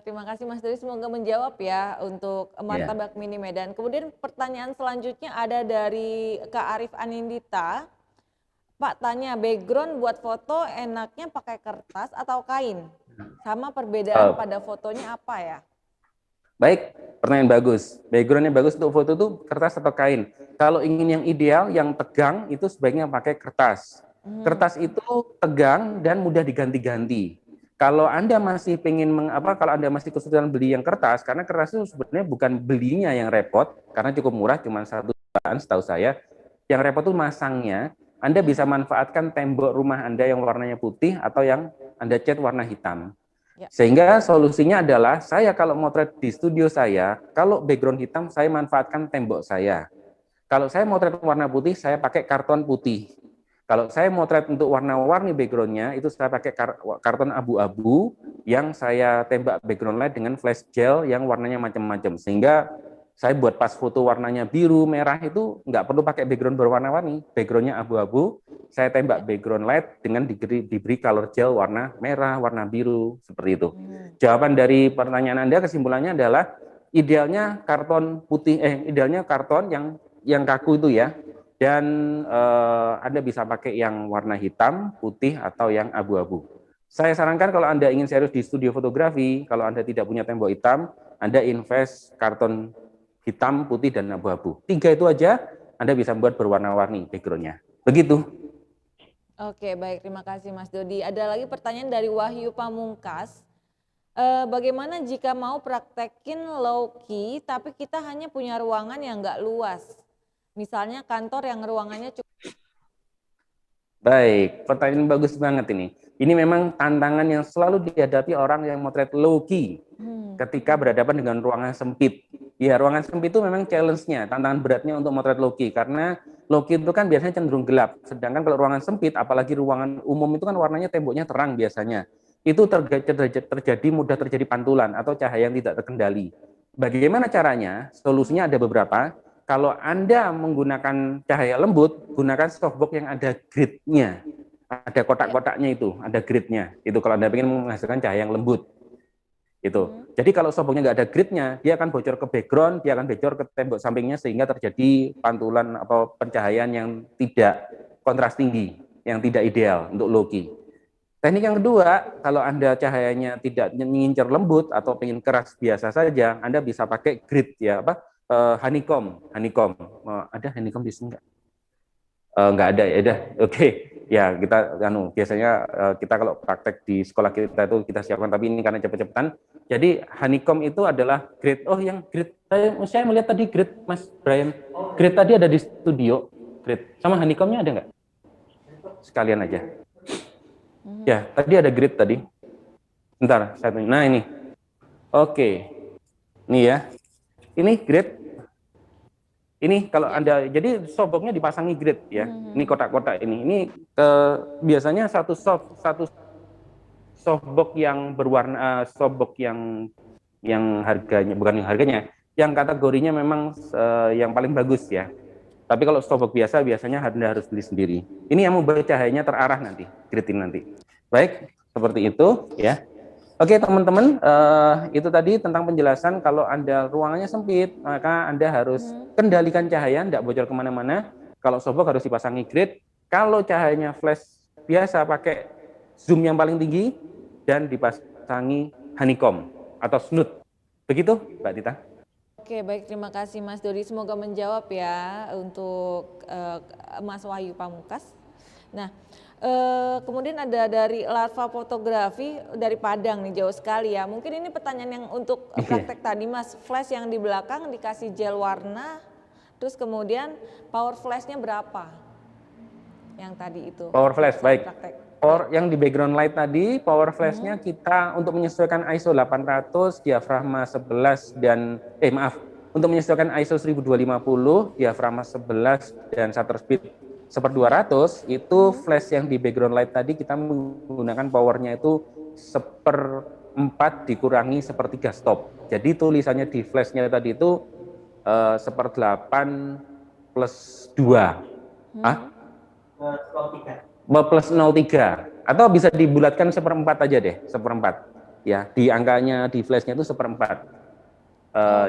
terima kasih Mas Dodi, semoga menjawab ya untuk Martabak Mini Medan. Kemudian pertanyaan selanjutnya ada dari Kak Arif Anindita. Pak tanya, background buat foto enaknya pakai kertas atau kain? Sama perbedaan pada fotonya apa ya? Baik, pertanyaan bagus. Backgroundnya bagus untuk foto itu kertas atau kain. Kalau ingin yang ideal, yang tegang, itu sebaiknya pakai kertas. Kertas itu tegang dan mudah diganti-ganti. Kalau Anda masih kalau Anda masih kesulitan beli yang kertas, karena kertas itu sebenarnya bukan belinya yang repot, karena cukup murah, cuma 1 jutaan setahu saya. Yang repot itu masangnya. Anda bisa manfaatkan tembok rumah Anda yang warnanya putih atau yang Anda cat warna hitam. Sehingga solusinya adalah saya kalau motret di studio saya, kalau background hitam saya manfaatkan tembok saya. Kalau saya motret warna putih, saya pakai karton putih. Kalau saya motret untuk warna-warni backgroundnya, itu saya pakai karton abu-abu yang saya tembak background light dengan flash gel yang warnanya macam-macam. Sehingga saya buat pas foto warnanya biru, merah itu nggak perlu pakai background berwarna-warni. Backgroundnya abu-abu, saya tembak background light dengan diberi color gel warna merah, warna biru, seperti itu. Jawaban dari pertanyaan Anda, kesimpulannya adalah idealnya karton putih, idealnya karton yang kaku itu ya. Dan Anda bisa pakai yang warna hitam, putih, atau yang abu-abu. Saya sarankan kalau Anda ingin serius di studio fotografi, kalau Anda tidak punya tembok hitam, Anda invest karton hitam, putih, dan abu-abu. 3 itu aja, Anda bisa membuat berwarna-warni background-nya. Begitu. Oke, baik. Terima kasih Mas Dodi. Ada lagi pertanyaan dari Wahyu Pamungkas. Bagaimana jika mau praktekin low key, tapi kita hanya punya ruangan yang nggak luas? Misalnya kantor yang ruangannya cukup. Baik, pertanyaan bagus banget ini. Ini memang tantangan yang selalu dihadapi orang yang motret low key ketika berhadapan dengan ruangan sempit. Ya, ruangan sempit itu memang challenge-nya, tantangan beratnya untuk motret low key, karena low key itu kan biasanya cenderung gelap. Sedangkan kalau ruangan sempit, apalagi ruangan umum itu kan warnanya temboknya terang biasanya. Itu mudah terjadi pantulan atau cahaya yang tidak terkendali. Bagaimana caranya? Solusinya ada beberapa. Kalau Anda menggunakan cahaya lembut, gunakan softbox yang ada grid-nya. ada kotak-kotaknya itu, ada gridnya. Itu kalau Anda ingin menghasilkan cahaya yang lembut. Itu. Jadi kalau softboxnya nggak ada gridnya, dia akan bocor ke background, dia akan bocor ke tembok sampingnya sehingga terjadi pantulan atau pencahayaan yang tidak kontras tinggi, yang tidak ideal untuk low-key. Teknik yang kedua, kalau Anda cahayanya tidak mengincar lembut atau ingin keras biasa saja, Anda bisa pakai grid ya, honeycomb. Ada honeycomb di sini nggak? Nggak ada ya, udah. Oke. Ya, kita biasanya kita kalau praktek di sekolah kita itu kita siapkan, tapi ini karena cepet-cepetan. Jadi honeycomb itu adalah grid. Oh, yang grid saya melihat tadi grid Mas Brian. Grid tadi ada di studio. Grid sama honeycombnya ada nggak? Sekalian aja. Ya, tadi ada grid tadi. Bentar, saya tunjuk. Nah, ini. Oke. Nih ya. Ini grid. Ini kalau Anda, jadi softboxnya dipasangi grid ya. Ini kotak-kotak ini. Ini biasanya satu softbox yang berwarna, softbox yang harganya, bukan yang harganya, yang kategorinya memang yang paling bagus ya. Tapi kalau softbox biasa, biasanya Anda harus beli sendiri. Ini yang membuat cahayanya terarah nanti, grid ini nanti. Baik, seperti itu ya. Oke teman-teman, itu tadi tentang penjelasan kalau Anda ruangannya sempit, maka Anda harus kendalikan cahaya, tidak bocor kemana-mana. Kalau softbox harus dipasangi grid. Kalau cahayanya flash biasa pakai zoom yang paling tinggi dan dipasangi honeycomb atau snoot. Begitu Mbak Tita? Oke, baik, terima kasih Mas Dodi. Semoga menjawab ya untuk Mas Wahyu Pamungkas. Nah, kemudian ada dari Larva Fotografi dari Padang nih, jauh sekali ya. Mungkin ini pertanyaan yang untuk praktek tadi Mas, flash yang di belakang dikasih gel warna, terus kemudian power flashnya berapa? Yang tadi itu. Power flash, baik. Power yang di background light tadi, power flashnya kita untuk menyesuaikan ISO 800, diafragma 11 dan untuk menyesuaikan ISO 1250, diafragma 11 dan shutter speed 1/200, itu flash yang di background light tadi kita menggunakan powernya itu 1/4 dikurangi 1/3 stop. Jadi tulisannya di flashnya tadi itu 1/8 plus 2. Plus 0,3. Atau bisa dibulatkan 1/4 aja deh, 1/4. Ya, di angkanya di flashnya itu 1/4.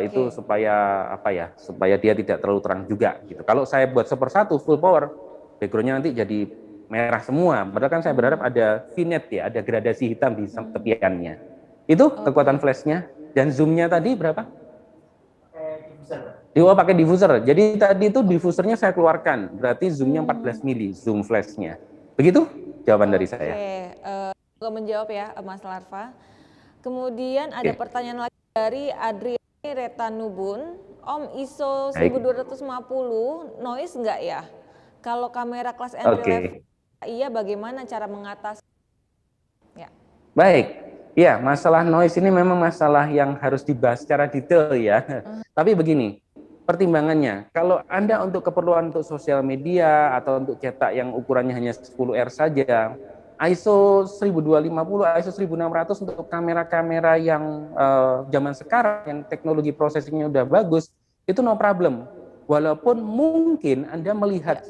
Itu supaya supaya dia tidak terlalu terang juga gitu. Kalau saya buat 1/1 full power, backgroundnya nanti jadi merah semua. Padahal kan saya berharap ada vignette ya, ada gradasi hitam di tepiannya. Itu kekuatan flashnya. Dan zoomnya tadi berapa? Pakai diffuser. Jadi tadi itu diffusernya saya keluarkan. Berarti zoomnya 14 mili, zoom flashnya. Begitu jawaban dari saya. Oke, menjawab ya Mas Larva. Kemudian ada pertanyaan lagi dari Adriani Retanubun. Om, ISO 1250 noise enggak ya? Kalau kamera kelas entry level, iya, bagaimana cara mengatasi? Ya. Baik, ya masalah noise ini memang masalah yang harus dibahas secara detail ya. Tapi begini, pertimbangannya, kalau Anda untuk keperluan untuk sosial media atau untuk cetak yang ukurannya hanya 10R saja, ISO 1250, ISO 1600 untuk kamera-kamera yang zaman sekarang yang teknologi processingnya udah bagus, itu no problem. Walaupun mungkin Anda melihat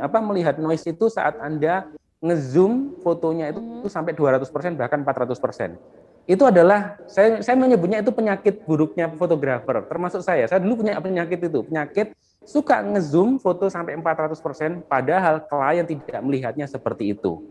melihat noise itu saat Anda ngezoom fotonya itu sampai 200% bahkan 400%. Itu adalah saya menyebutnya itu penyakit buruknya fotografer, termasuk saya. Saya dulu punya penyakit suka ngezoom foto sampai 400% padahal klien tidak melihatnya seperti itu.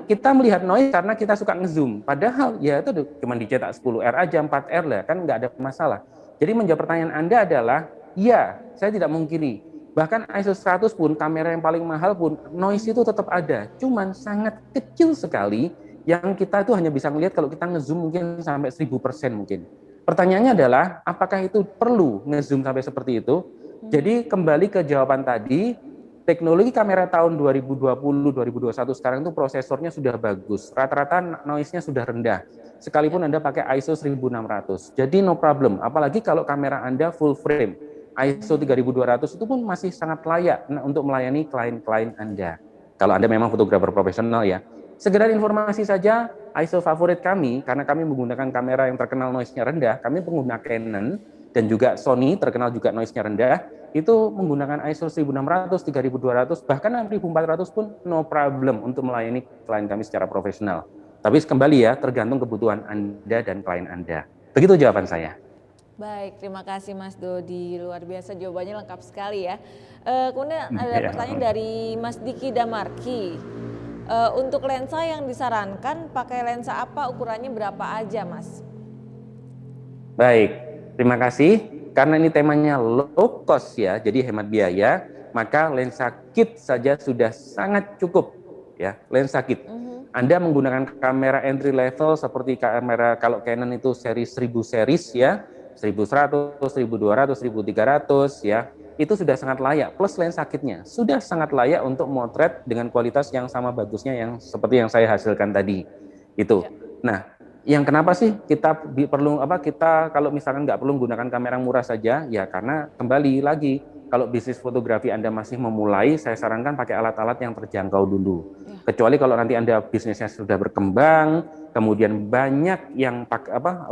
Kita melihat noise karena kita suka ngezoom, padahal ya itu cuma dicetak 10R aja, 4R lah, kan nggak ada masalah. Jadi menjawab pertanyaan Anda adalah, iya, saya tidak mungkiri. Bahkan ISO 100 pun, kamera yang paling mahal pun, noise itu tetap ada. Cuman sangat kecil sekali yang kita itu hanya bisa melihat kalau kita ngezoom mungkin sampai 1000% mungkin. Pertanyaannya adalah, apakah itu perlu ngezoom sampai seperti itu? Jadi kembali ke jawaban tadi, teknologi kamera tahun 2020, 2021 sekarang itu prosesornya sudah bagus. Rata-rata noise-nya sudah rendah. Sekalipun Anda pakai ISO 1600. Jadi no problem. Apalagi kalau kamera Anda full frame. ISO 3200 itu pun masih sangat layak untuk melayani klien-klien Anda. Kalau Anda memang fotografer profesional ya. Sekedar informasi saja, ISO favorit kami, karena kami menggunakan kamera yang terkenal noise-nya rendah, kami pengguna Canon, dan juga Sony terkenal juga noise-nya rendah, itu menggunakan ISO 1600, 3200, bahkan 6400 pun no problem untuk melayani klien kami secara profesional. Tapi kembali ya, tergantung kebutuhan Anda dan klien Anda. Begitu jawaban saya. Baik, terima kasih Mas Dodi. Luar biasa jawabannya lengkap sekali ya. Kemudian ada Ya. pertanyaan dari Mas Diki Damarki. Untuk lensa yang disarankan pakai lensa apa, ukurannya berapa aja Mas? Baik, terima kasih. Karena ini temanya low cost ya, jadi hemat biaya, maka lensa kit saja sudah sangat cukup ya, lensa kit. Anda menggunakan kamera entry level seperti kamera kalau Canon itu seri 1000 series ya, 1100, 1200, 1300 ya, itu sudah sangat layak, plus lensa kitnya sudah sangat layak untuk motret dengan kualitas yang sama bagusnya yang seperti yang saya hasilkan tadi itu. Nah, yang kenapa sih kita perlu kita kalau misalkan nggak perlu menggunakan kamera murah saja ya, karena kembali lagi kalau bisnis fotografi Anda masih memulai, saya sarankan pakai alat-alat yang terjangkau dulu. Kecuali kalau nanti Anda bisnisnya sudah berkembang, kemudian banyak yang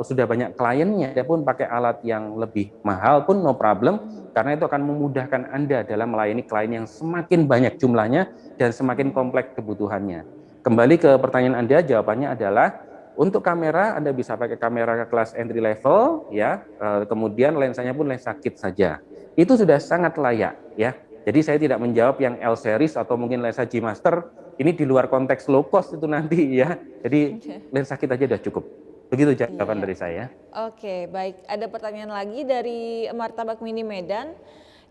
sudah banyak kliennya, dia pun pakai alat yang lebih mahal pun no problem, karena itu akan memudahkan Anda dalam melayani klien yang semakin banyak jumlahnya dan semakin kompleks kebutuhannya. Kembali ke pertanyaan Anda, jawabannya adalah untuk kamera Anda bisa pakai kamera kelas entry level ya, kemudian lensanya pun lensa kit saja. Itu sudah sangat layak ya. Jadi saya tidak menjawab yang L series atau mungkin lensa G Master, ini di luar konteks low cost itu nanti ya. Jadi lensa kit aja sudah cukup. Begitu jawaban dari saya. Oke, baik. Ada pertanyaan lagi dari Martabak Mini Medan.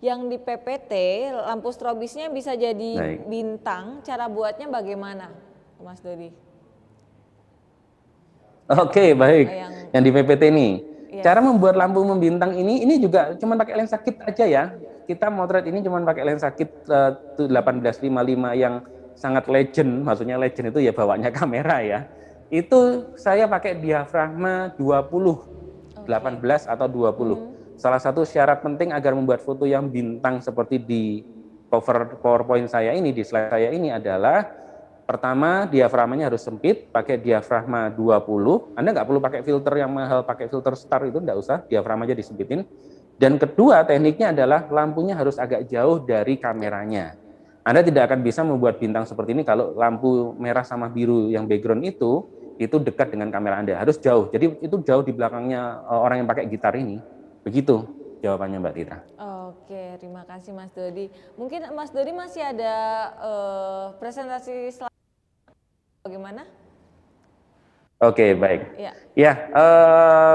Yang di PPT lampu strobisnya bisa jadi bintang, cara buatnya bagaimana Mas Dodi? Oke, baik. Yang di PPT nih. Yes. Cara membuat lampu membintang ini juga cuma pakai lensa kit aja ya. Kita motret ini cuma pakai lensa kit 1855 yang sangat legend, maksudnya legend itu ya bawanya kamera ya. Itu saya pakai diafragma 20, 18 atau 20. Salah satu syarat penting agar membuat foto yang bintang seperti di cover PowerPoint saya ini, di slide saya ini adalah pertama, diafragmanya harus sempit, pakai diafragma 20. Anda nggak perlu pakai filter yang mahal, pakai filter star itu nggak usah, diafragma aja disempitin. Dan kedua, tekniknya adalah lampunya harus agak jauh dari kameranya. Anda tidak akan bisa membuat bintang seperti ini kalau lampu merah sama biru yang background itu dekat dengan kamera Anda, harus jauh. Jadi itu jauh di belakangnya orang yang pakai gitar ini. Begitu jawabannya Mbak Tita. Oke, terima kasih Mas Dodi. Mungkin Mas Dodi masih ada presentasi slide. Bagaimana? Oke, baik. Ya,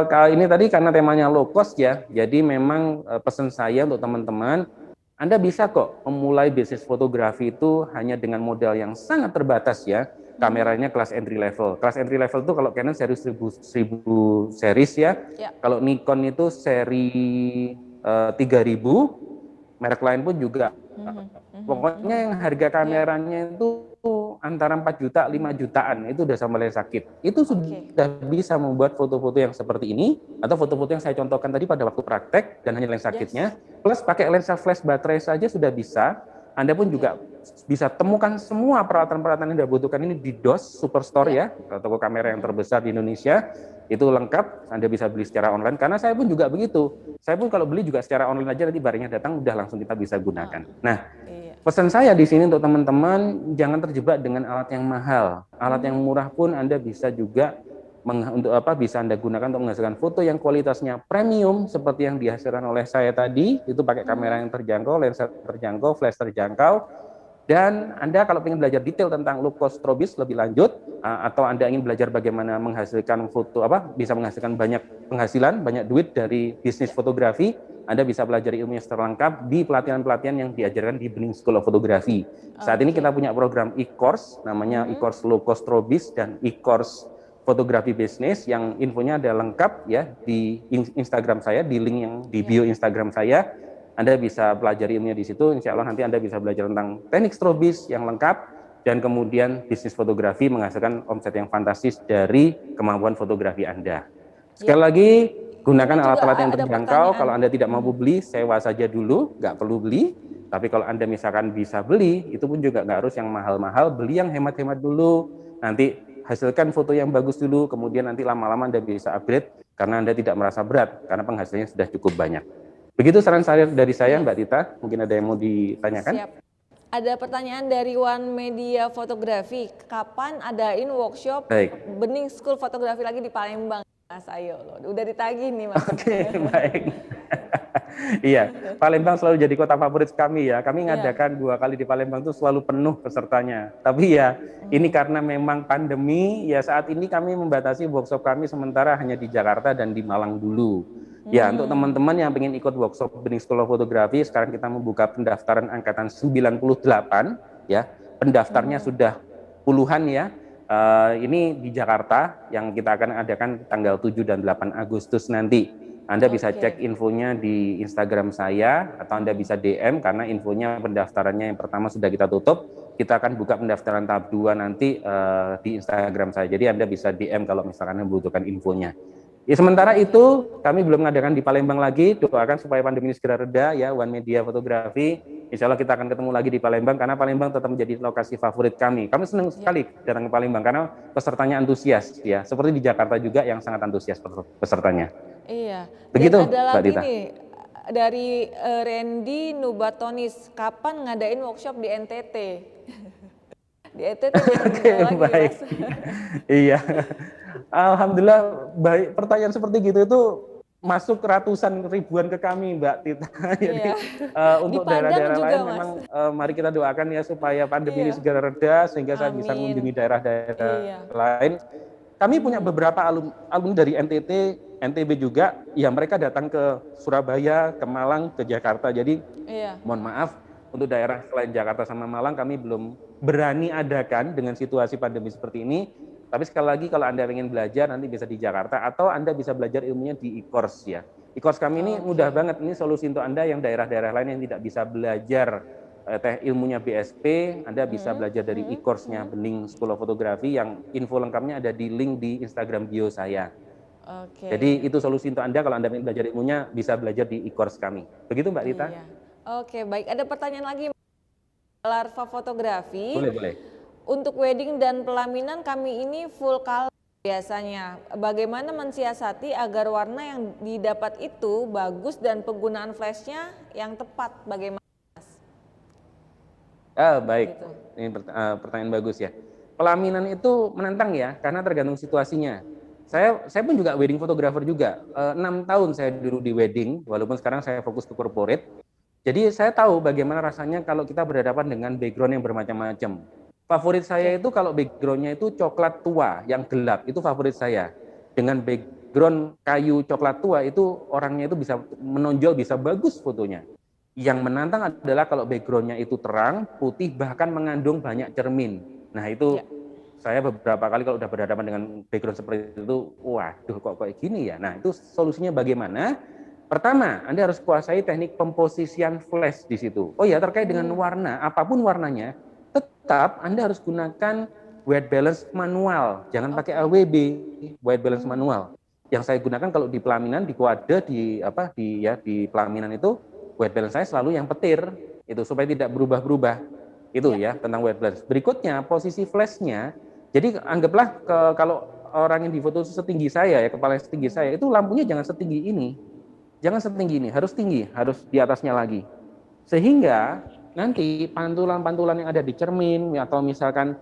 kali ini tadi karena temanya low cost ya, jadi memang pesan saya untuk teman-teman, Anda bisa kok memulai bisnis fotografi itu hanya dengan modal yang sangat terbatas ya. Kameranya kelas entry level. Kelas entry level itu kalau Canon seri 1000 series ya. Kalau Nikon itu seri 3000, merek lain pun juga. Pokoknya yang harga kameranya itu antara 4 juta, 5 jutaan, itu udah sama lensa kit. Itu sudah bisa membuat foto-foto yang seperti ini, atau foto-foto yang saya contohkan tadi pada waktu praktek, dan hanya lensa kitnya, plus pakai lensa flash baterai saja sudah bisa. Anda pun juga bisa temukan semua peralatan-peralatan yang Anda butuhkan ini di DOS Superstore ya, toko kamera yang terbesar di Indonesia. Itu lengkap, Anda bisa beli secara online, karena saya pun juga begitu. Saya pun kalau beli juga secara online aja, nanti barangnya datang, udah langsung kita bisa gunakan. Nah, pesan saya di sini untuk teman-teman, jangan terjebak dengan alat yang mahal. Alat yang murah pun Anda bisa juga bisa Anda gunakan untuk menghasilkan foto yang kualitasnya premium seperti yang dihasilkan oleh saya tadi. Itu pakai kamera yang terjangkau, lensa terjangkau, flash terjangkau. Dan Anda kalau ingin belajar detail tentang low cost strobis lebih lanjut, atau Anda ingin belajar bagaimana menghasilkan foto bisa menghasilkan banyak penghasilan, banyak duit dari bisnis fotografi, Anda bisa belajar ilmunya secara lengkap di pelatihan-pelatihan yang diajarkan di Bening School of Photography. Saat ini kita punya program e-course, namanya e-course low cost strobis dan e-course fotografi bisnis, yang infonya ada lengkap ya di Instagram saya, di link yang di bio Instagram saya. Anda bisa pelajari ilmunya di situ, insya Allah nanti Anda bisa belajar tentang teknik strobis yang lengkap, dan kemudian bisnis fotografi menghasilkan omset yang fantastis dari kemampuan fotografi Anda. Sekali lagi, gunakan alat-alat yang terjangkau. Kalau Anda tidak mampu beli, sewa saja dulu, nggak perlu beli. Tapi kalau Anda misalkan bisa beli, itu pun juga nggak harus yang mahal-mahal, beli yang hemat-hemat dulu, nanti hasilkan foto yang bagus dulu, kemudian nanti lama-lama Anda bisa upgrade karena Anda tidak merasa berat karena penghasilannya sudah cukup banyak. Begitu saran saya dari saya, Mbak Tita. Mungkin ada yang mau ditanyakan? Siap. Ada pertanyaan dari One Media Fotografi. Kapan adain workshop Baik. Bening School Fotografi lagi di Palembang? Mas, ayo loh. Udah ditagih nih, Mas. Oke, baik. Iya, Palembang selalu jadi kota favorit kami ya. Kami ngadakan 2 kali di Palembang itu selalu penuh pesertanya. Tapi ya, ini karena memang pandemi, ya saat ini kami membatasi workshop kami sementara hanya di Jakarta dan di Malang dulu. Ya, untuk teman-teman yang ingin ikut workshop Bening School of Photography, sekarang kita membuka pendaftaran angkatan 98, ya. Pendaftarnya sudah puluhan ya. Ini di Jakarta yang kita akan adakan tanggal 7 dan 8 Agustus nanti. Anda bisa cek infonya di Instagram saya atau Anda bisa DM karena infonya pendaftarannya yang pertama sudah kita tutup. Kita akan buka pendaftaran tahap 2 nanti di Instagram saya. Jadi Anda bisa DM kalau misalkan membutuhkan infonya. Ya, sementara itu kami belum mengadakan di Palembang lagi. Doakan supaya pandemi ini segera reda ya. One Media Fotografi. Insya Allah kita akan ketemu lagi di Palembang karena Palembang tetap menjadi lokasi favorit kami. Kami senang sekali datang ke Palembang karena pesertanya antusias ya. Seperti di Jakarta juga yang sangat antusias pesertanya. Iya. Begitu, Dan ada Mbak lagi Dita. nih dari Randy Nubatonis. Kapan ngadain workshop di NTT? Di NTT Oke, lagi, baik. Mas. Iya. Alhamdulillah baik, pertanyaan seperti gitu itu masuk ratusan ribuan ke kami, Mbak Tita. Jadi untuk Di Padang daerah-daerah juga, lain Mas. memang mari kita doakan ya supaya pandemi ini segera reda sehingga saya bisa Amin. mengunjungi daerah-daerah Iya. lain. Kami punya beberapa alumni dari NTT, NTB juga, ya mereka datang ke Surabaya, ke Malang, ke Jakarta. Jadi mohon maaf untuk daerah selain Jakarta sama Malang kami belum berani adakan dengan situasi pandemi seperti ini. Tapi sekali lagi kalau Anda ingin belajar nanti bisa di Jakarta atau Anda bisa belajar ilmunya di e-course ya. E-course kami ini mudah banget, ini solusi untuk Anda yang daerah-daerah lain yang tidak bisa belajar ilmunya BSP, Anda bisa belajar dari e-course-nya Bening School of Photography yang info lengkapnya ada di link di Instagram bio saya. Oke. Jadi itu solusi untuk Anda kalau Anda ingin belajar ilmunya bisa belajar di e-course kami. Begitu Mbak Tita? Iya. Oke, baik. Ada pertanyaan lagi. Larva Fotografi. Boleh. Untuk wedding dan pelaminan kami ini full color biasanya. Bagaimana mensiasati agar warna yang didapat itu bagus dan penggunaan flashnya yang tepat? Bagaimana, Mas? Baik. Gitu. Ini pertanyaan bagus ya. Pelaminan itu menantang ya, karena tergantung situasinya. Saya pun juga wedding photographer juga. 6 tahun saya dulu di wedding, walaupun sekarang saya fokus ke corporate. Jadi saya tahu bagaimana rasanya kalau kita berhadapan dengan background yang bermacam-macam. Favorit saya itu kalau backgroundnya itu coklat tua yang gelap, itu favorit saya. Dengan background kayu coklat tua itu orangnya itu bisa menonjol, bisa bagus fotonya. Yang menantang adalah kalau backgroundnya itu terang, putih, bahkan mengandung banyak cermin. Nah itu saya beberapa kali kalau udah berhadapan dengan background seperti itu, waduh kok kayak gini ya. Nah itu solusinya bagaimana? Pertama, Anda harus kuasai teknik pemposisian flash di situ. Oh ya, terkait dengan warna, apapun warnanya, tetap Anda harus gunakan white balance manual. Jangan pakai AWB, white balance manual. Yang saya gunakan kalau di pelaminan, di kuadre, di pelaminan itu white balance saya selalu yang petir, itu supaya tidak berubah-berubah. Itu ya tentang white balance. Berikutnya posisi flashnya. Jadi anggaplah kalau orang yang difoto setinggi saya ya, kepala setinggi saya, itu lampunya jangan setinggi ini. Jangan setinggi ini, harus tinggi, harus di atasnya lagi. Sehingga nanti pantulan-pantulan yang ada di cermin atau misalkan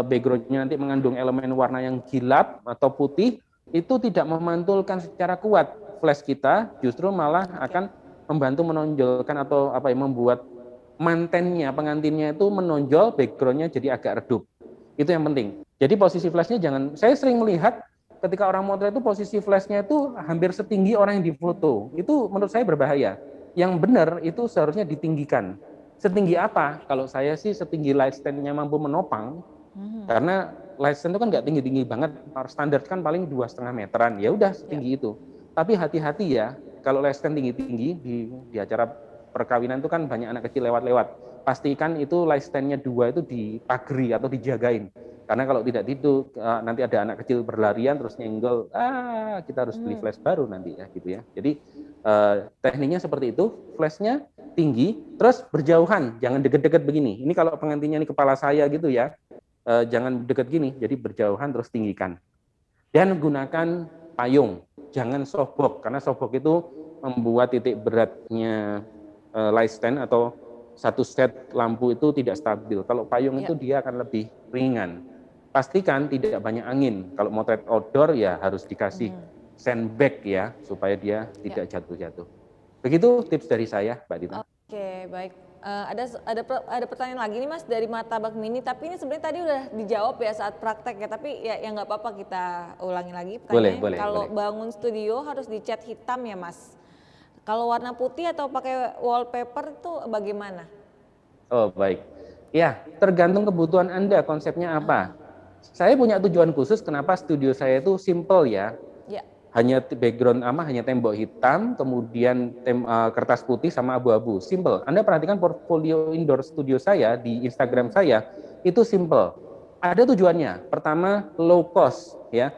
background-nya nanti mengandung elemen warna yang gelap atau putih, itu tidak memantulkan secara kuat flash kita, justru malah akan membantu menonjolkan atau membuat mantennya, pengantinnya itu menonjol, background-nya jadi agak redup. Itu yang penting. Jadi posisi flashnya jangan, saya sering melihat ketika orang motret itu posisi flashnya itu hampir setinggi orang yang difoto. Itu menurut saya berbahaya. Yang benar itu seharusnya ditinggikan. Setinggi apa? Kalau saya sih setinggi light stand-nya mampu menopang. Karena light stand itu kan nggak tinggi-tinggi banget. Standar kan paling 2,5 meteran. Ya udah setinggi itu. Tapi hati-hati ya, kalau light stand tinggi-tinggi di acara perkawinan itu kan banyak anak kecil lewat-lewat. Pastikan itu light stand-nya 2 itu dipagari atau dijagain. Karena kalau tidak itu nanti ada anak kecil berlarian terus nyenggol, kita harus beli flash baru nanti ya gitu ya. Jadi tekniknya seperti itu, flashnya tinggi, terus berjauhan, jangan deket-deket begini. Ini kalau pengantinnya ini kepala saya gitu ya, jangan deket gini, jadi berjauhan terus tinggikan. Dan gunakan payung. Jangan softbox, karena softbox itu membuat titik beratnya light stand atau satu set lampu itu tidak stabil. Kalau payung itu dia akan lebih ringan. Pastikan tidak banyak angin. Kalau motret outdoor ya harus dikasih sandbag ya, supaya dia tidak jatuh-jatuh. Begitu tips dari saya, Mbak Dita. Oke, baik. Ada pertanyaan lagi nih Mas dari Martabak Mini, tapi ini sebenarnya tadi udah dijawab ya saat praktek ya, tapi ya nggak apa-apa kita ulangi lagi pertanyaannya. Boleh, Kalau boleh. bangun studio harus dicat hitam ya Mas. Kalau warna putih atau pakai wallpaper itu bagaimana? Oh, baik. Ya, tergantung kebutuhan Anda, konsepnya apa. Saya punya tujuan khusus kenapa studio saya itu simple ya. Ya. Hanya background hanya tembok hitam, kemudian kertas putih sama abu-abu. Simple. Anda perhatikan portfolio indoor studio saya di Instagram saya, itu simple. Ada tujuannya. Pertama, low cost ya.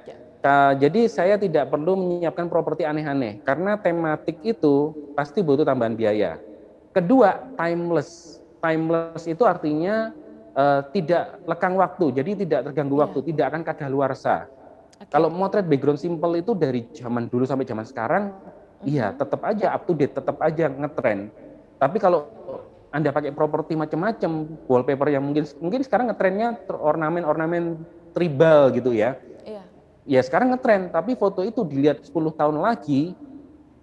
Jadi saya tidak perlu menyiapkan properti aneh-aneh karena tematik itu pasti butuh tambahan biaya. Kedua, timeless. Timeless itu artinya tidak lekang waktu, jadi tidak terganggu waktu, tidak akan kadaluarsa. Kalau motret background simple itu dari zaman dulu sampai zaman sekarang, iya tetap aja up to date, tetap aja ngetren. Tapi kalau Anda pakai properti macam-macam, wallpaper yang mungkin sekarang ngetrennya ornamen-ornamen tribal gitu ya. Ya sekarang ngetren, tapi foto itu dilihat 10 tahun lagi,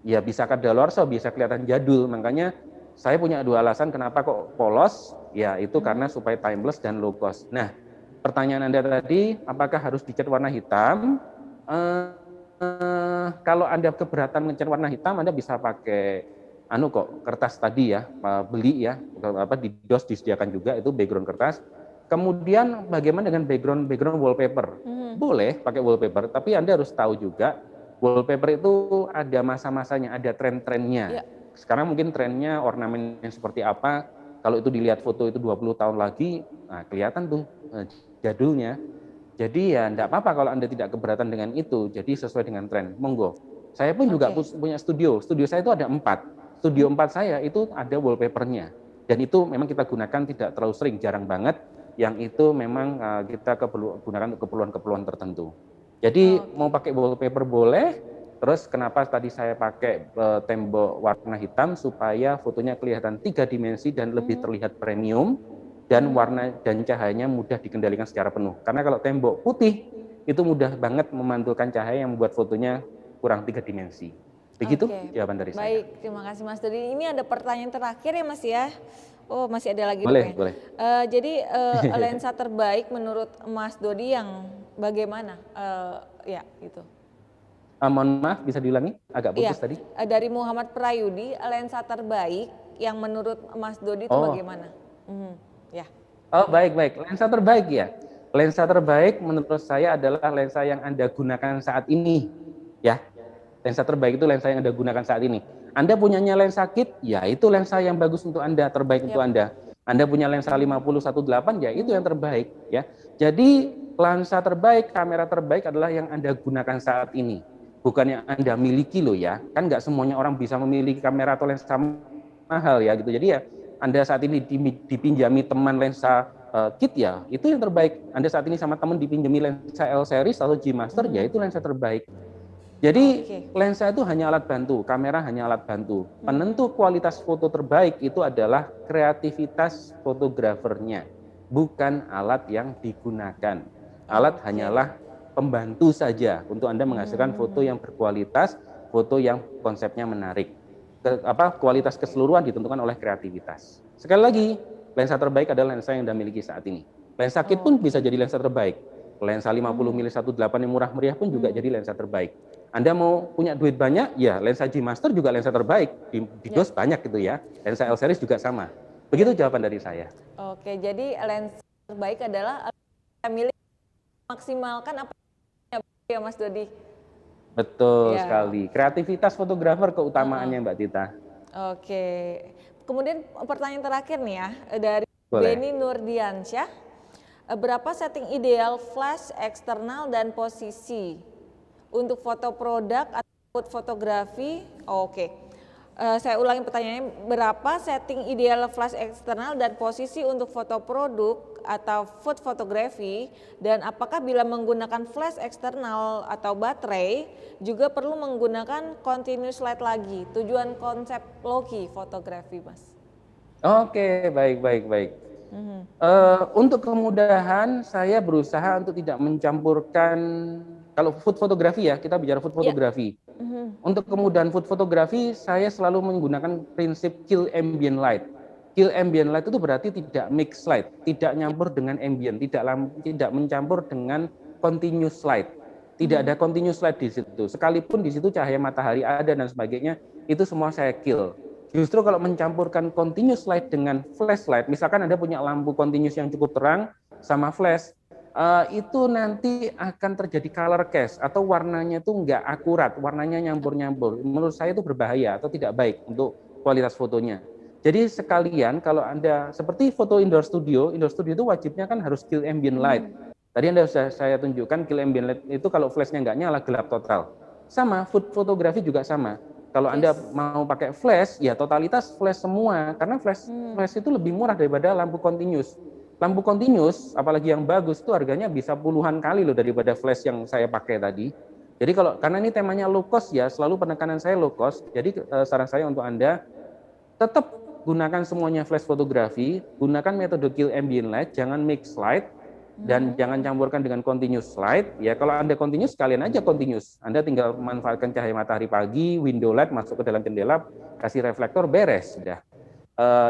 ya bisa kadaluarsa, bisa kelihatan jadul. Makanya saya punya 2 alasan kenapa kok polos, ya itu karena supaya timeless dan low cost. Nah, pertanyaan Anda tadi, apakah harus dicat warna hitam? Kalau Anda keberatan ngecat warna hitam, Anda bisa pakai kertas tadi ya, beli ya, di DOS disediakan juga itu background kertas. Kemudian bagaimana dengan background wallpaper? Boleh pakai wallpaper, tapi Anda harus tahu juga wallpaper itu ada masa-masanya, ada tren-trennya. Sekarang mungkin trennya ornamen yang seperti apa, kalau itu dilihat foto itu 20 tahun lagi, nah kelihatan tuh jadulnya. Jadi ya enggak apa-apa kalau Anda tidak keberatan dengan itu, jadi sesuai dengan tren, monggo. Saya pun juga punya studio saya itu ada 4. Studio 4 saya itu ada wallpapernya, dan itu memang kita gunakan tidak terlalu sering, jarang banget, yang itu memang kita gunakan untuk keperluan-keperluan tertentu. Jadi mau pakai wallpaper boleh. Terus kenapa tadi saya pakai tembok warna hitam supaya fotonya kelihatan 3 dimensi dan lebih terlihat premium, dan warna dan cahayanya mudah dikendalikan secara penuh. Karena kalau tembok putih itu mudah banget memantulkan cahaya yang membuat fotonya kurang 3 dimensi. Begitu jawaban dari saya. Baik, terima kasih Mas Dodi. Ini ada pertanyaan terakhir ya Mas ya. Oh masih ada lagi. Boleh. Jadi lensa terbaik menurut Mas Dodi yang bagaimana? Ya gitu. Mohon maaf, bisa diulangi? Agak putus tadi. Dari Muhammad Prayudi, lensa terbaik yang menurut Mas Dodi itu bagaimana? Ya. Oh baik. Lensa terbaik ya. Lensa terbaik menurut saya adalah lensa yang Anda gunakan saat ini. Ya. Lensa terbaik itu lensa yang Anda gunakan saat ini. Anda punyanya lensa kit, ya itu lensa yang bagus untuk Anda, terbaik untuk Anda. Anda punya lensa 50-1.8, ya itu yang terbaik. Ya. Jadi lensa terbaik, kamera terbaik adalah yang Anda gunakan saat ini. Bukan yang Anda miliki loh ya. Kan nggak semuanya orang bisa memiliki kamera atau lensa mahal ya gitu. Jadi ya Anda saat ini dipinjami teman lensa kit ya, itu yang terbaik. Anda saat ini sama teman dipinjami lensa L series atau G Master, ya itu lensa terbaik. Jadi lensa itu hanya alat bantu, kamera hanya alat bantu. Penentu kualitas foto terbaik itu adalah kreativitas fotografernya, bukan alat yang dikunakan. Alat hanyalah pembantu saja untuk Anda menghasilkan foto yang berkualitas, foto yang konsepnya menarik. Kualitas keseluruhan ditentukan oleh kreativitas. Sekali lagi, lensa terbaik adalah lensa yang Anda miliki saat ini. Lensa kit pun bisa jadi lensa terbaik. Lensa 50mm1.8 yang murah meriah pun juga jadi lensa terbaik. Anda mau punya duit banyak, ya lensa G Master juga lensa terbaik. Di DOS banyak gitu ya. Lensa L series juga sama. Begitu jawaban dari saya. Oke, jadi lensa terbaik adalah milik maksimalkan apa ya Mas Dodi? Betul sekali. Kreativitas fotografer keutamaannya Mbak Tita. Oke. Kemudian pertanyaan terakhir nih ya dari Beni Nurdiansyah. Berapa setting ideal flash eksternal dan posisi untuk foto produk atau fotografi? Saya ulangi pertanyaannya, berapa setting ideal flash eksternal dan posisi untuk foto produk atau food photography, dan apakah bila menggunakan flash eksternal atau baterai juga perlu menggunakan continuous light lagi? Tujuan konsep Loki fotografi, Mas. Oke, baik, baik, baik. Untuk kemudahan, saya berusaha untuk tidak mencampurkan, kalau food fotografi ya, kita bicara food fotografi. Untuk kemudahan food fotografi, saya selalu menggunakan prinsip kill ambient light. Kill ambient light itu berarti tidak mix light, tidak nyampur dengan ambient, tidak mencampur dengan continuous light. Tidak ada continuous light di situ. Sekalipun di situ cahaya matahari ada dan sebagainya, itu semua saya kill. Justru kalau mencampurkan continuous light dengan flashlight, misalkan Anda punya lampu continuous yang cukup terang sama flash, itu nanti akan terjadi color cast atau warnanya itu nggak akurat, warnanya nyampur-nyampur. Menurut saya itu berbahaya atau tidak baik untuk kualitas fotonya. Jadi sekalian kalau Anda seperti foto indoor studio itu wajibnya kan harus kill ambient light. Tadi Anda sudah saya tunjukkan kill ambient light itu kalau flashnya nggak nyala gelap total. Sama food fotografi juga sama. Kalau Anda mau pakai flash, ya totalitas flash semua karena flash itu lebih murah daripada lampu continuous. Lampu continuous, apalagi yang bagus, itu harganya bisa puluhan kali loh daripada flash yang saya pakai tadi. Jadi karena ini temanya low cost ya, selalu penekanan saya low cost. Jadi saran saya untuk Anda, tetap gunakan semuanya flash fotografi, gunakan metode kill ambient light, jangan mix light, dan jangan campurkan dengan continuous light. Ya kalau Anda continuous, kalian aja continuous. Anda tinggal manfaatkan cahaya matahari pagi, window light masuk ke dalam jendela, kasih reflektor, beres, sudah.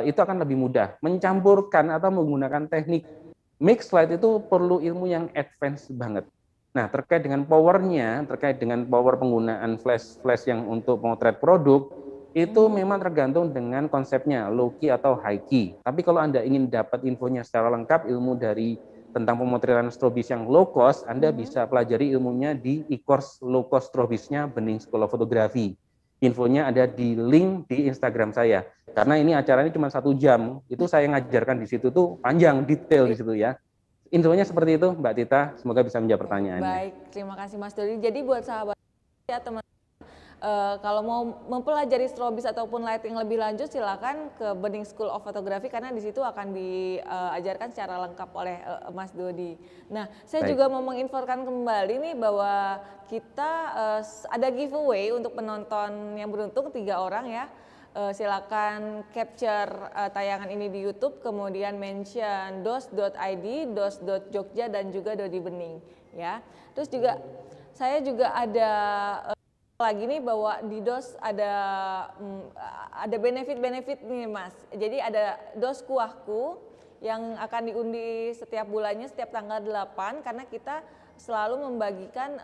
Itu akan lebih mudah. Mencampurkan atau menggunakan teknik mix light itu perlu ilmu yang advance banget. Nah, terkait dengan powernya, terkait dengan power penggunaan flash yang untuk memotret produk, itu memang tergantung dengan konsepnya, low key atau high key. Tapi kalau Anda ingin dapat infonya secara lengkap, ilmu dari tentang pemotretan strobis yang low cost, Anda bisa pelajari ilmunya di e-course low cost strobisnya Bening School of Photography. Infonya ada di link di Instagram saya. Karena ini acaranya cuma 1 jam, itu saya ngajarkan di situ tuh panjang, detail di situ ya. Infonya seperti itu, Mbak Tita. Semoga bisa menjawab pertanyaannya. Baik, terima kasih Mas Dodi. Jadi buat sahabat ya teman, kalau mau mempelajari strobis ataupun lighting lebih lanjut, silakan ke Bening School of Photography karena di situ akan diajarkan secara lengkap oleh Mas Dodi. Nah, saya juga mau menginfokan kembali nih bahwa kita ada giveaway untuk penonton yang beruntung 3 orang ya. Silakan capture tayangan ini di YouTube, kemudian mention dos.id, dos.jogja dan juga Dodi Bening ya. Terus juga saya juga ada lagi nih bahwa di DOS ada benefit-benefit nih Mas. Jadi ada DOS kuahku yang akan diundi setiap bulannya setiap tanggal 8 karena kita selalu membagikan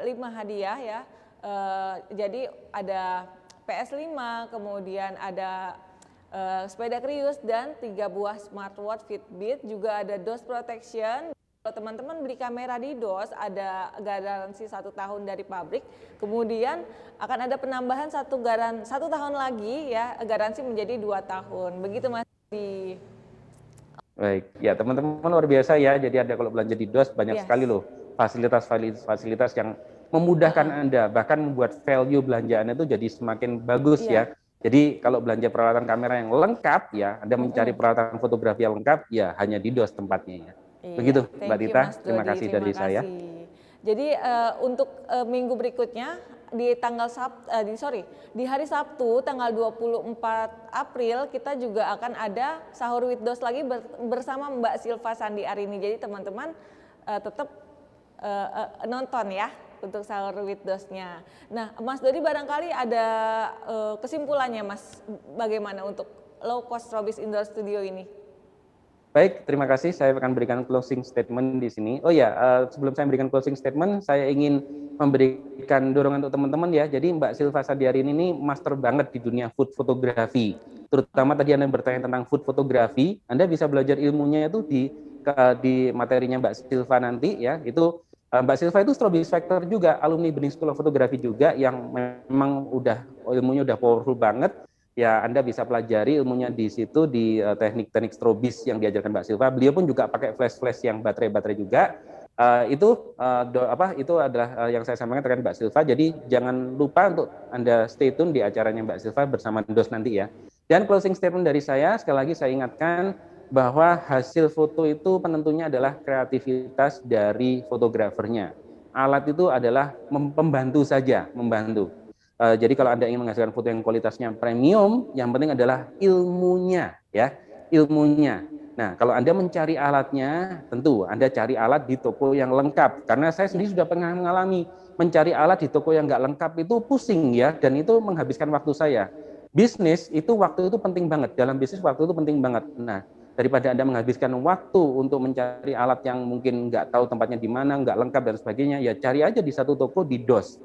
5 hadiah ya. Jadi ada PS5, kemudian ada sepeda Krius dan 3 buah smartwatch Fitbit, juga ada DOS protection. Kalau teman-teman beli kamera di DOS ada garansi 1 tahun dari pabrik, kemudian akan ada penambahan 1 tahun lagi ya, garansi menjadi 2 tahun. Begitu Mas. Baik, ya teman-teman luar biasa ya. Jadi ada kalau belanja di DOS banyak sekali loh fasilitas-fasilitas yang memudahkan Anda, bahkan membuat value belanjaan itu jadi semakin bagus ya. Jadi kalau belanja peralatan kamera yang lengkap ya, Anda mencari peralatan fotografi yang lengkap ya hanya di DOS tempatnya ya. Begitu Mbak Tita, terima kasih dari saya. Jadi untuk minggu berikutnya di di hari Sabtu tanggal 24 April kita juga akan ada sahur with DOS lagi bersama Mbak Silva Sandi Arini. Jadi teman-teman tetap nonton ya untuk sahur with DOS-nya. Nah, Mas Dodi barangkali ada kesimpulannya Mas, bagaimana untuk low cost strobis indoor studio ini? Baik, terima kasih. Saya akan berikan closing statement di sini. Oh ya, sebelum saya memberikan closing statement, saya ingin memberikan dorongan untuk teman-teman ya. Jadi Mbak Silva Sadiarin ini master banget di dunia food photography. Terutama tadi Anda bertanya tentang food photography, Anda bisa belajar ilmunya itu di materinya Mbak Silva nanti ya. Itu Mbak Silva itu strobis factor juga, alumni Bening School of Photography juga yang memang ilmunya udah powerful banget. Ya, Anda bisa pelajari ilmunya di situ di teknik-teknik strobis yang diajarkan Mbak Silva. Beliau pun juga pakai flash-flash yang baterai-baterai juga. Itu adalah yang saya sampaikan terkait Mbak Silva. Jadi jangan lupa untuk Anda stay tune di acaranya Mbak Silva bersama DOS nanti ya. Dan closing statement dari saya, sekali lagi saya ingatkan bahwa hasil foto itu penentunya adalah kreativitas dari fotografernya. Alat itu adalah pembantu saja, membantu. Jadi kalau Anda ingin menghasilkan foto yang kualitasnya premium, yang penting adalah ilmunya, ya, ilmunya. Nah, kalau Anda mencari alatnya, tentu Anda cari alat di toko yang lengkap. Karena saya sendiri sudah pernah mengalami mencari alat di toko yang nggak lengkap itu pusing ya, dan itu menghabiskan waktu saya. Bisnis itu waktu itu penting banget. Dalam bisnis waktu itu penting banget. Nah, daripada Anda menghabiskan waktu untuk mencari alat yang mungkin nggak tahu tempatnya di mana, nggak lengkap dan sebagainya, ya cari aja di satu toko di DOS.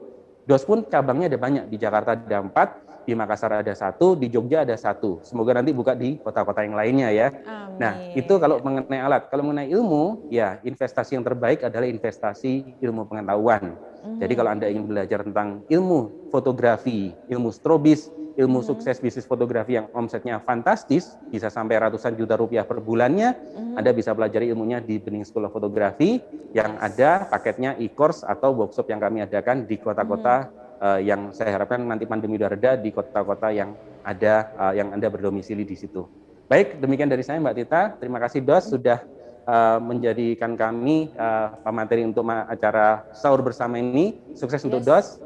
DOS pun cabangnya ada banyak. Di Jakarta ada 4, di Makassar ada 1, di Jogja ada 1. Semoga nanti buka di kota-kota yang lainnya ya. Amin. Nah, itu kalau mengenai alat. Kalau mengenai ilmu, ya investasi yang terbaik adalah investasi ilmu pengetahuan. Jadi kalau Anda ingin belajar tentang ilmu fotografi, ilmu strobis, ilmu sukses bisnis fotografi yang omsetnya fantastis, bisa sampai ratusan juta rupiah per bulannya, Anda bisa pelajari ilmunya di Bening School of Photography yang ada paketnya e-course atau workshop yang kami adakan di kota-kota yang saya harapkan nanti pandemi sudah reda di kota-kota yang ada yang Anda berdomisili di situ. Baik, demikian dari saya Mbak Tita. Terima kasih DOS sudah menjadikan kami pemateri untuk acara sahur bersama ini. Sukses untuk DOS.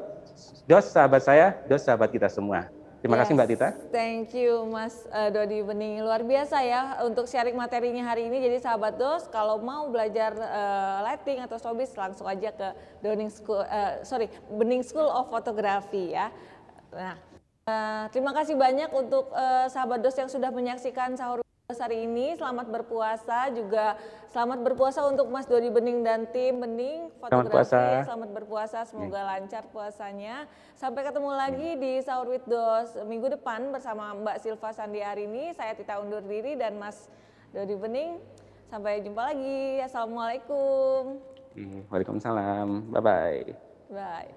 DOS sahabat saya, DOS sahabat kita semua. Terima kasih Mbak Tita. Thank you Mas Dodi Bening. Luar biasa ya untuk sharing materinya hari ini. Jadi sahabat DOS kalau mau belajar lighting atau strobis langsung aja ke Bening School of Photography ya. Nah, terima kasih banyak untuk sahabat DOS yang sudah menyaksikan sahur hari ini. Selamat berpuasa, juga selamat berpuasa untuk Mas Dodi Bening dan tim Bening Fotografi. Selamat berpuasa, semoga lancar puasanya. Sampai ketemu lagi di Sahur with DOS minggu depan bersama Mbak Silva Sandiarini. Saya Tita undur diri dan Mas Dodi Bening. Sampai jumpa lagi. Assalamualaikum. Waalaikumsalam. Bye-bye. Bye.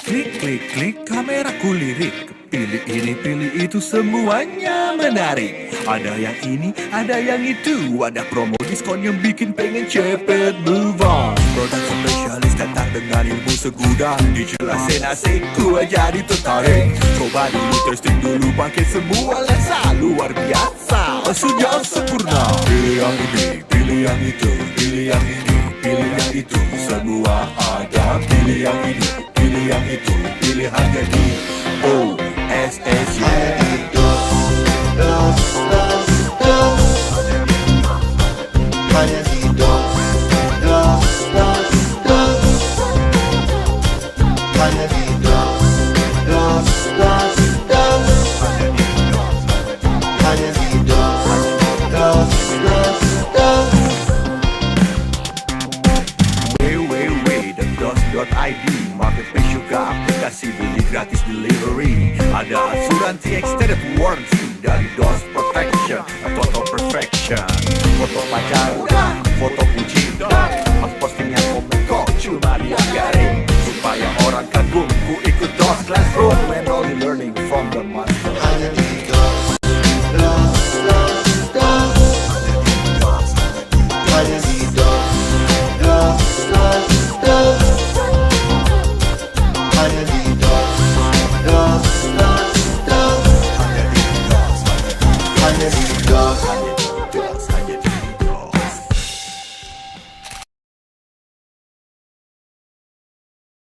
Klik, klik, klik, kameraku lirik. Pilih ini, pilih itu, semuanya menarik. Ada yang ini, ada yang itu. Ada promo diskon yang bikin pengen cepet move on. Produk spesialis datang dengan ilmu segudang. Dijelasin asik, gua jadi tertarik. Coba dulu, testing dulu, pakai semua lensa. Luar biasa, sudah sempurna. Pilih yang ini, pilih yang itu, pilih yang ini, pilih yang itu. Semua ada, pilih yang ini, pilih yang itu, pilihannya di OSSU. Hanya di DOS, hanya di DOS, hanya di DOS. www.dos.id Marketplace juga aplikasi beli gratis delivery. Ada asuransi extended warranty dari DOS Protection atau Auto Perfection. Foto pacar udah, foto kucing udah, pas postingnya komen kok cuma dianggarin supaya orang kagum ku ikut DOS.